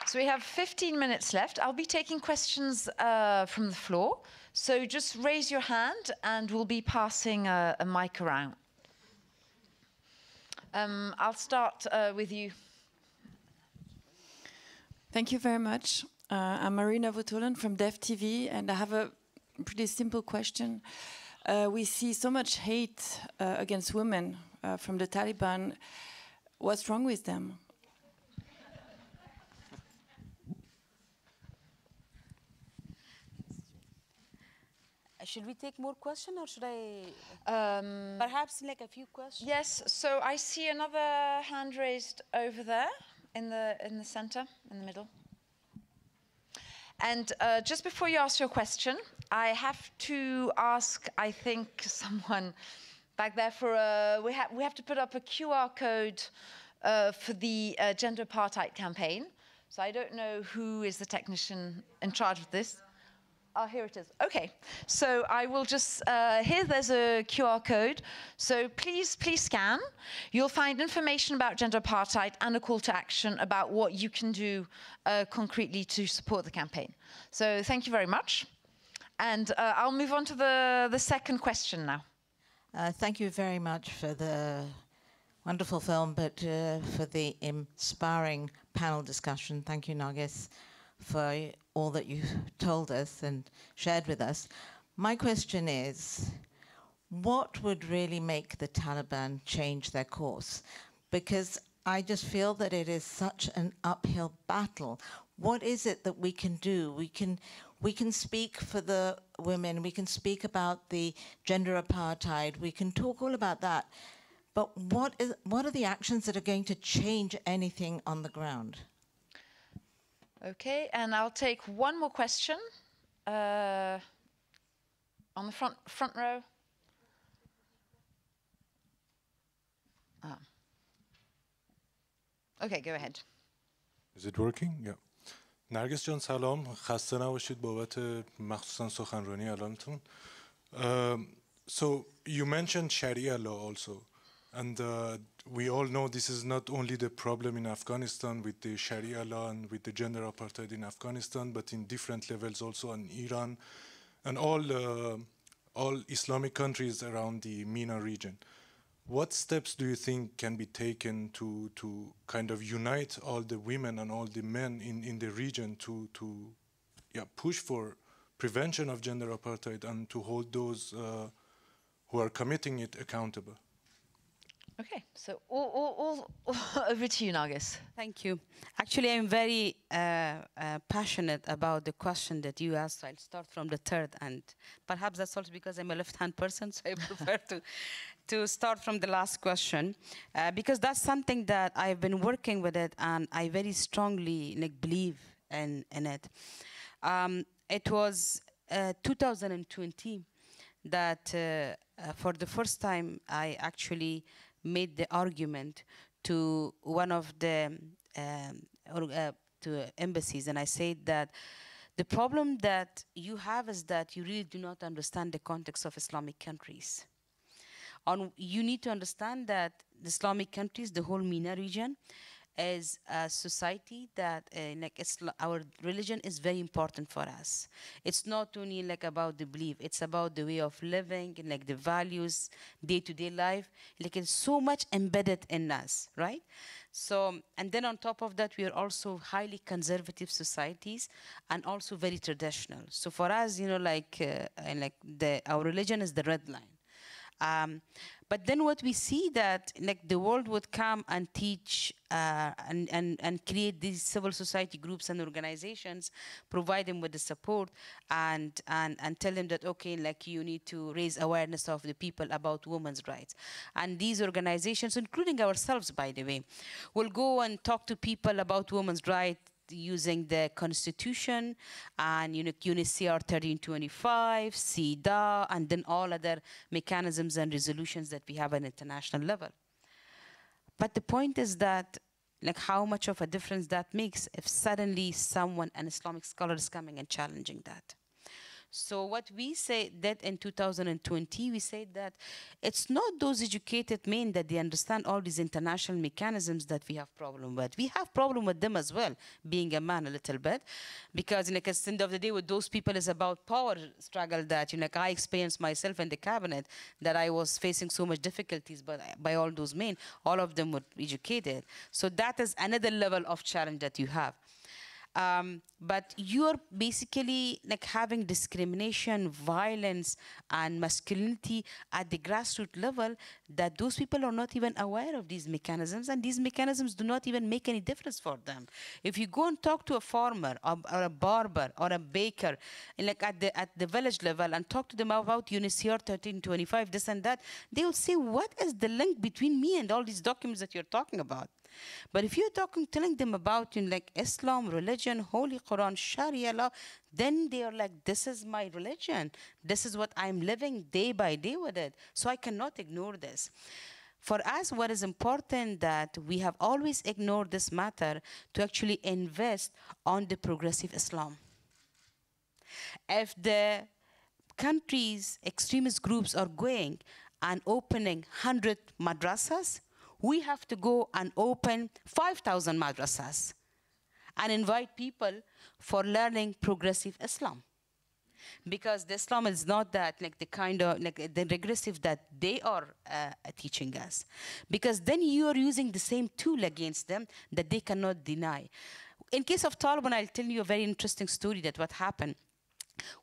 So we have 15 minutes left. I'll be taking questions from the floor. So just raise your hand and we'll be passing a mic around. I'll start with you. Thank you very much. I'm Marina Votolen from Dev TV, and I have a pretty simple question. We see so much hate against women from the Taliban. What's wrong with them? Should we take more questions, or should I perhaps like a few questions? Yes, so I see another hand raised over there in the center, in the middle. And just before you ask your question, I have to ask, I think, someone back there for we have to put up a QR code for the gender apartheid campaign. So I don't know who is the technician in charge of this. Oh, here it is. Okay, so I will just, here there's a QR code. So please scan. You'll find information about gender apartheid and a call to action about what you can do concretely to support the campaign. So thank you very much. And I'll move on to the second question now. Thank you very much for the wonderful film, but for the inspiring panel discussion. Thank you, Nargis, for all that you told us and shared with us. My question is, what would really make the Taliban change their course? Because I just feel that it is such an uphill battle. What is it that we can do? We can speak for the women, we can speak about the gender apartheid, we can talk all about that, but what are the actions that are going to change anything on the ground? Okay, and I'll take one more question on the front row. Okay, go ahead. Is it working? Yeah. نرگس جان سلام، خسته نباشید بابت مخصوصا سخنرانی الانتون. So you mentioned Sharia law also, and we all know this is not only the problem in Afghanistan with the Sharia law and with the gender apartheid in Afghanistan, but in different levels also in Iran and all Islamic countries around the MENA region. What steps do you think can be taken to kind of unite all the women and all the men in the region to push for prevention of gender apartheid and to hold those who are committing it accountable? Okay, so all over to you, Nargis. Thank you. Actually, I'm very passionate about the question that you asked. I'll start from the third, and perhaps that's also because I'm a left-hand person, so I prefer to start from the last question, because that's something that I've been working with it, and I very strongly believe in it. It was 2020 that for the first time I actually made the argument to one of the to embassies, and I said that the problem that you have is that you really do not understand the context of Islamic countries. You need to understand that the Islamic countries, the whole MENA region, is a society that our religion is very important for us. It's not only about the belief, it's about the way of living, the values, day-to-day life. It's so much embedded in us, right? So, and then on top of that, we are also highly conservative societies and also very traditional. So for us, our religion is the red line. But then what we see that the world would come and teach and create these civil society groups and organizations, provide them with the support and tell them that, okay, you need to raise awareness of the people about women's rights. And these organizations, including ourselves, by the way, will go and talk to people about women's rights using the Constitution and UNHCR 1325, CEDAW, and then all other mechanisms and resolutions that we have at international level. But the point is that how much of a difference that makes if suddenly someone, an Islamic scholar, is coming and challenging that. So what we say that in 2020, we said that it's not those educated men that they understand all these international mechanisms that we have problem with. We have problem with them as well, being a man a little bit, because at the end of the day, with those people is about power struggle that I experienced myself in the cabinet, that I was facing so much difficulties by all those men. All of them were educated. So that is another level of challenge that you have. But you're basically having discrimination, violence, and masculinity at the grassroots level, that those people are not even aware of these mechanisms, and these mechanisms do not even make any difference for them. If you go and talk to a farmer or a barber or a baker at the village level and talk to them about UNHCR 1325, this and that, they will say, what is the link between me and all these documents that you're talking about? But if you're telling them about Islam, religion, Holy Quran, Sharia law, then they are like, this is my religion. This is what I'm living day by day with it. So I cannot ignore this. For us, what is important that we have always ignored this matter to actually invest on the progressive Islam. If the countries, extremist groups are going and opening 100 madrasas, we have to go and open 5,000 madrasas and invite people for learning progressive Islam. Because the Islam is not that the kind of the regressive that they are teaching us. Because then you are using the same tool against them that they cannot deny. In case of Taliban, I'll tell you a very interesting story that what happened.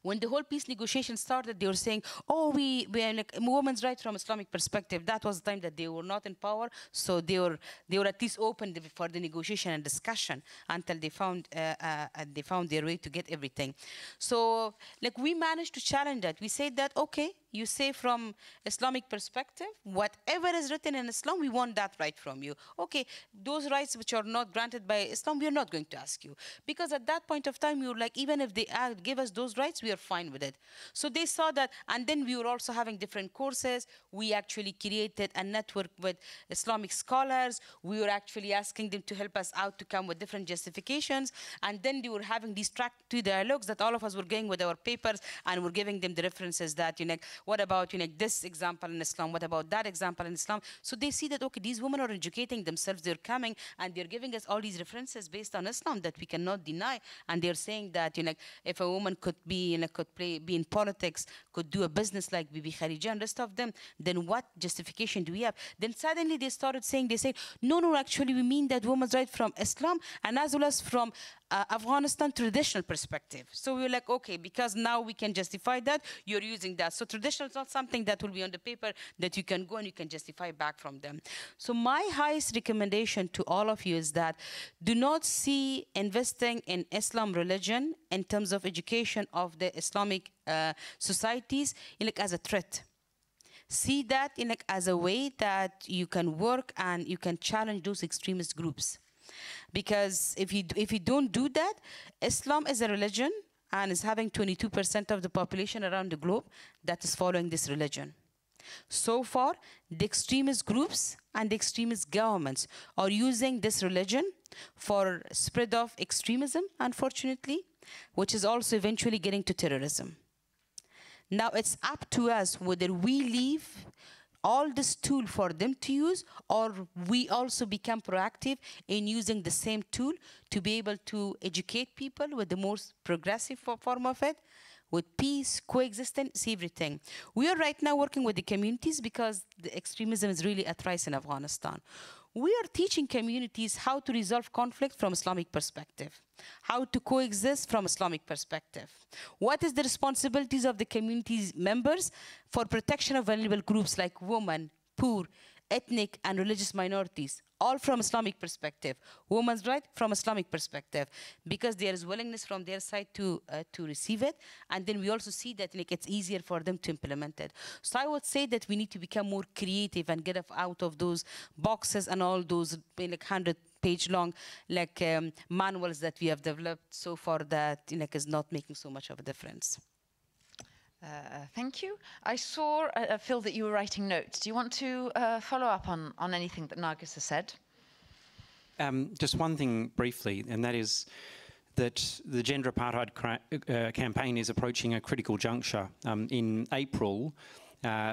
When the whole peace negotiation started, they were saying, oh, we are women's rights from Islamic perspective. That was the time that they were not in power, so they were at least open for the negotiation and discussion until they found their way to get everything. So we managed to challenge that. We said that, okay, you say from Islamic perspective, whatever is written in Islam, we want that right from you. Okay, those rights which are not granted by Islam, we are not going to ask you. Because at that point of time, we were even if they give us those rights, we are fine with it. So they saw that, and then we were also having different courses. We actually created a network with Islamic scholars. We were actually asking them to help us out to come with different justifications. And then they were having these track 2 dialogues that all of us were going with our papers and we're giving them the references that, what about this example in Islam? What about that example in Islam? So they see that, okay, these women are educating themselves. They're coming and they're giving us all these references based on Islam that we cannot deny. And they're saying that, if a woman could be in politics, could do a business like Bibi Khadija and rest of them, then what justification do we have? Then suddenly they said, no, actually we mean that women's right from Islam and as well as from Afghanistan traditional perspective. So we were like, okay, because now we can justify that, you're using that. So traditional is not something that will be on the paper that you can go and you can justify back from them. So my highest recommendation to all of you is that do not see investing in Islam religion in terms of education of the Islamic societies as a threat. see that as a way that you can work and you can challenge those extremist groups. Because if you don't do that, Islam is a religion and is having 22% of the population around the globe that is following this religion. So far, the extremist groups and the extremist governments are using this religion for spread of extremism, unfortunately, which is also eventually getting to terrorism. Now it's up to us whether we leave all this tool for them to use, or we also become proactive in using the same tool to be able to educate people with the most progressive form of it, with peace, coexistence, everything. We are right now working with the communities because the extremism is really at rise in Afghanistan. We are teaching communities how to resolve conflict from Islamic perspective, how to coexist from Islamic perspective. What is the responsibilities of the community's members for protection of vulnerable groups like women, poor, ethnic and religious minorities, all from Islamic perspective. Women's rights from Islamic perspective, because there is willingness from their side to receive it, and then we also see that it's easier for them to implement it. So I would say that we need to become more creative and get out of those boxes and all those 100-page long manuals that we have developed so far that is not making so much of a difference. Thank you. I saw, Phil, that you were writing notes. Do you want to follow up on anything that Nargis has said? Just one thing briefly, and that is that the gender apartheid campaign is approaching a critical juncture. In April,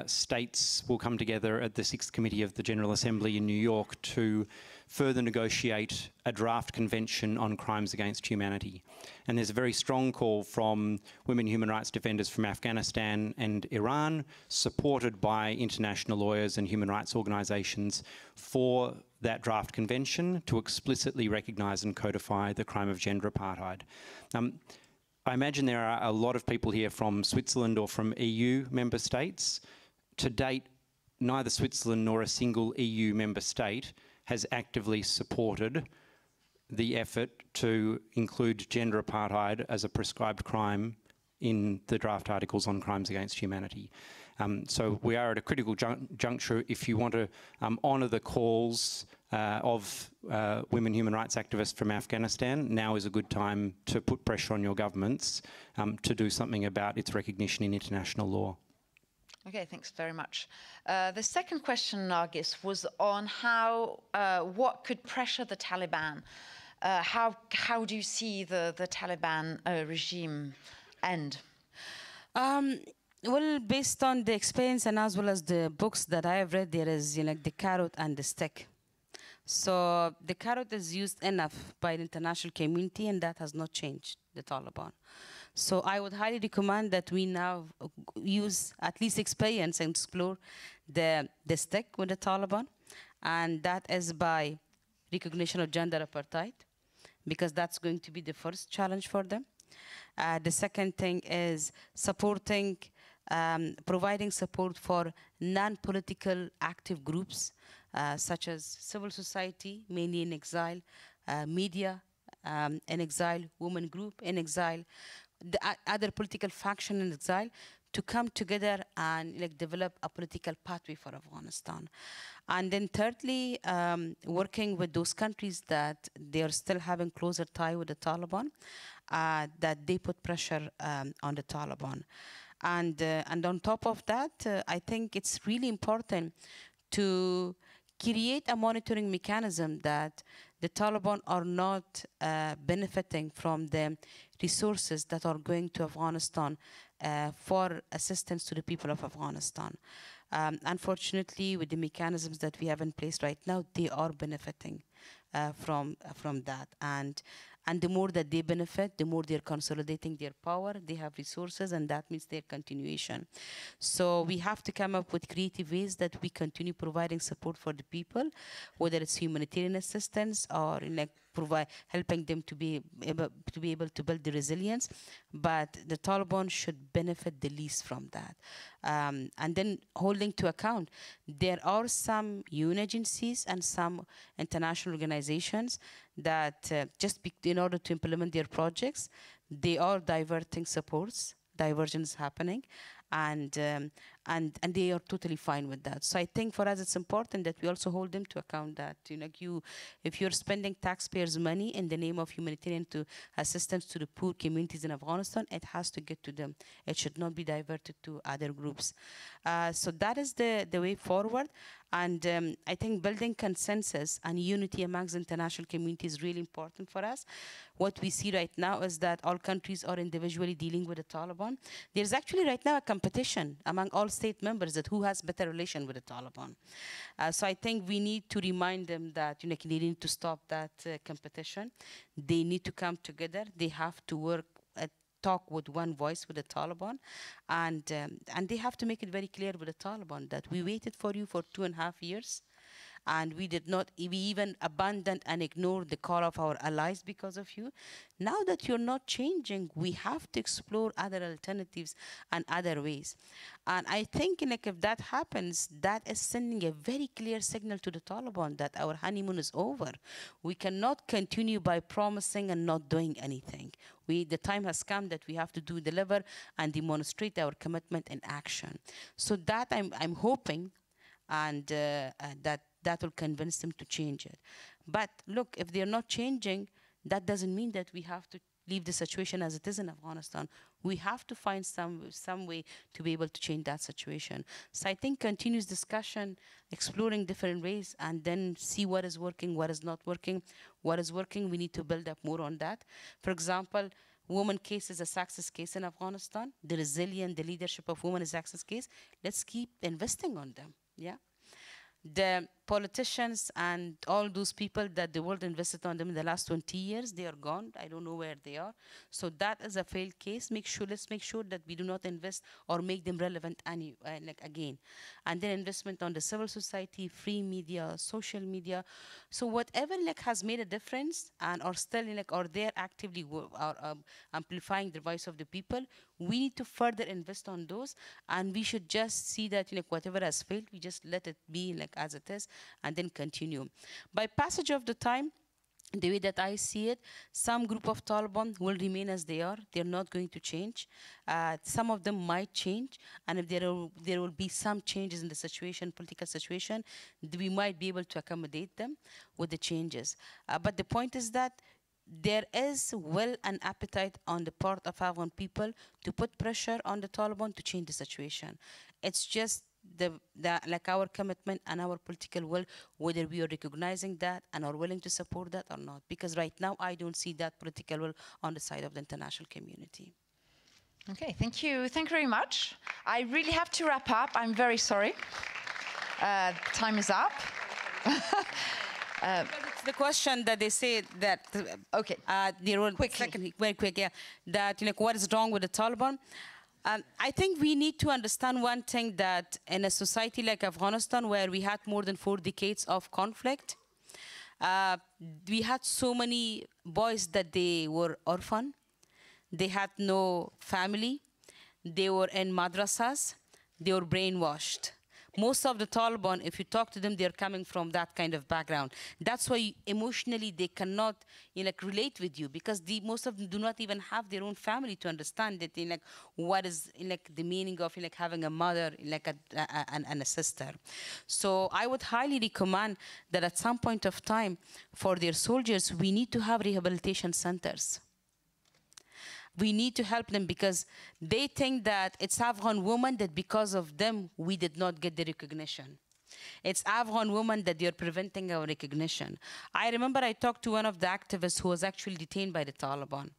states will come together at the 6th Committee of the General Assembly in New York to further negotiate a draft convention on crimes against humanity. And there's a very strong call from women human rights defenders from Afghanistan and Iran, supported by international lawyers and human rights organisations, for that draft convention to explicitly recognise and codify the crime of gender apartheid. I imagine there are a lot of people here from Switzerland or from EU member states. To date, neither Switzerland nor a single EU member state has actively supported the effort to include gender apartheid as a prescribed crime in the draft articles on crimes against humanity. So we are at a critical juncture. If you want to honour the calls of women human rights activists from Afghanistan, now is a good time to put pressure on your governments to do something about its recognition in international law. Okay, thanks very much. The second question, Nargis, was on how, what could pressure the Taliban? How do you see the Taliban regime end? Well, based on the experience and as well as the books that I have read, there is the carrot and the stick. So the carrot is used enough by the international community, and that has not changed the Taliban. So I would highly recommend that we now use at least experience and explore the stick with the Taliban, and that is by recognition of gender apartheid, because that's going to be the first challenge for them. The second thing is supporting, providing support for non-political active groups, such as civil society, mainly in exile, media in exile, women group in exile, the other political faction in exile, to come together and develop a political pathway for Afghanistan. And then thirdly, working with those countries that they are still having closer tie with the Taliban, that they put pressure on the Taliban. And on top of that, I think it's really important to create a monitoring mechanism that the Taliban are not benefiting from the resources that are going to Afghanistan for assistance to the people of Afghanistan. Unfortunately, with the mechanisms that we have in place right now, they are benefiting from that. And the more that they benefit, the more they're consolidating their power, they have resources, and that means their continuation. So we have to come up with creative ways that we continue providing support for the people, whether it's humanitarian assistance or helping them to be able to build the resilience. But the Taliban should benefit the least from that. And then holding to account, there are some UN agencies and some international organizations that in order to implement their projects, they are diverting supports, divergence happening. And and they are totally fine with that. So I think for us it's important that we also hold them to account that, you know, if you're spending taxpayers' money in the name of humanitarian assistance to the poor communities in Afghanistan, it has to get to them. It should not be diverted to other groups. So that is the way forward. And I think building consensus and unity amongst the international community is really important for us. What we see right now is that all countries are individually dealing with the Taliban. There's actually right now a competition among all state members that who has better relation with the Taliban. So I think we need to remind them that, you know, they need to stop that competition. They need to come together. They have to work talk with one voice with the Taliban, and they have to make it very clear with the Taliban that we waited for you for 2.5 years, and we even abandoned and ignored the call of our allies because of you. Now that you're not changing, we have to explore other alternatives and other ways. And I think, like, if that happens, that is sending a very clear signal to the Taliban that our honeymoon is over. We cannot continue by promising and not doing anything. The time has come that we have to deliver and demonstrate our commitment in action. So that I'm hoping, and that will convince them to change it. But look, if they're not changing, that doesn't mean that we have to leave the situation as it is in Afghanistan. We have to find some way to be able to change that situation. So I think continuous discussion, exploring different ways, and then see what is working, what is not working. What is working, we need to build up more on that. For example, women case is a success case in Afghanistan. The resilience, the leadership of women is a success case. Let's keep investing on them, yeah? The politicians and all those people that the world invested on them in the last 20 years, they are gone. I don't know where they are. So that is a failed case. Let's make sure that we do not invest or make them relevant again. And then investment on the civil society, free media, social media. So whatever has made a difference and are still or they're actively amplifying the voice of the people, we need to further invest on those, and we should just see that whatever has failed, we just let it be as it is, and then continue. By passage of the time, the way that I see it, some group of Taliban will remain as they are. They're not going to change. Some of them might change, and if there will be some changes in the situation, political situation, we might be able to accommodate them with the changes. But the point is that there is will and appetite on the part of Afghan people to put pressure on the Taliban to change the situation. It's just our commitment and our political will, whether we are recognizing that and are willing to support that or not. Because right now, I don't see that political will on the side of the international community. Okay, thank you. Thank you very much. I really have to wrap up. I'm very sorry. Time is up. It's the question that they say that okay, very quick, yeah. That what is wrong with the Taliban? I think we need to understand one thing, that in a society like Afghanistan, where we had more than 4 decades of conflict, we had so many boys that they were orphan, they had no family, they were in madrasas, they were brainwashed. Most of the Taliban, if you talk to them, they're coming from that kind of background. That's why emotionally they cannot relate with you, because most of them do not even have their own family to understand that what is the meaning of having a mother and a sister. So I would highly recommend that at some point of time for their soldiers, we need to have rehabilitation centers. We need to help them, because they think that it's Afghan women that because of them, we did not get the recognition. It's Afghan women that they're preventing our recognition. I remember I talked to one of the activists who was actually detained by the Taliban.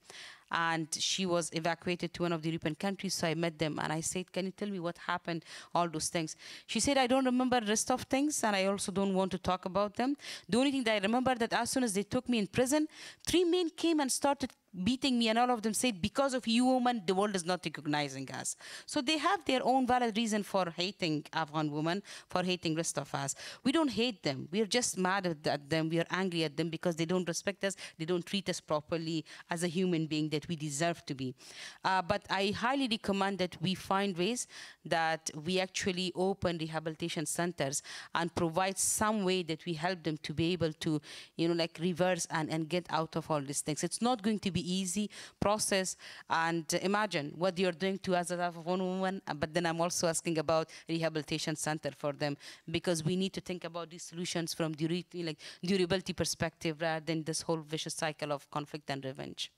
And she was evacuated to one of the European countries, so I met them. And I said, can you tell me what happened, all those things? She said, I don't remember the rest of things, and I also don't want to talk about them. The only thing that I remember that as soon as they took me in prison, 3 men came and started beating me, and all of them said, because of you women, the world is not recognizing us. So they have their own valid reason for hating Afghan women, for hating rest of us. We don't hate them. We are just mad at them. We are angry at them because they don't respect us. They don't treat us properly as a human being that we deserve to be. But I highly recommend that we find ways that we actually open rehabilitation centers and provide some way that we help them to be able to, reverse and get out of all these things. It's not going to be easy process. And imagine what you're doing to us as one woman, but then I'm also asking about rehabilitation center for them, because we need to think about these solutions from durability perspective rather than this whole vicious cycle of conflict and revenge.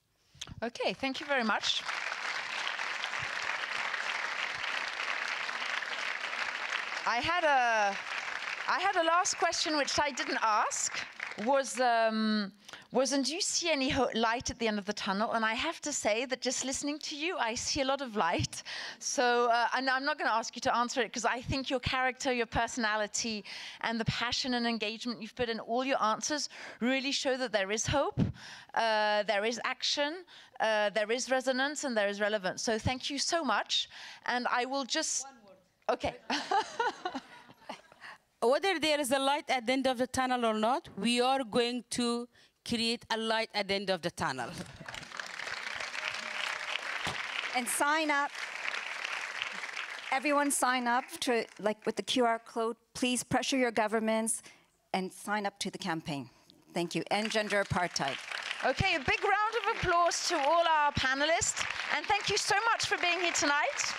Okay, thank you very much. I had a last question which I didn't ask. And do you see any light at the end of the tunnel? And I have to say that just listening to you, I see a lot of light. So, and I'm not going to ask you to answer it, because I think your character, your personality, and the passion and engagement you've put in all your answers really show that there is hope, there is action, there is resonance, and there is relevance. So thank you so much. And I will just... One word. Okay. Whether there is a light at the end of the tunnel or not, we are going to create a light at the end of the tunnel. And sign up. Everyone sign up to, with the QR code. Please pressure your governments and sign up to the campaign. Thank you. End gender apartheid. Okay, a big round of applause to all our panelists. And thank you so much for being here tonight.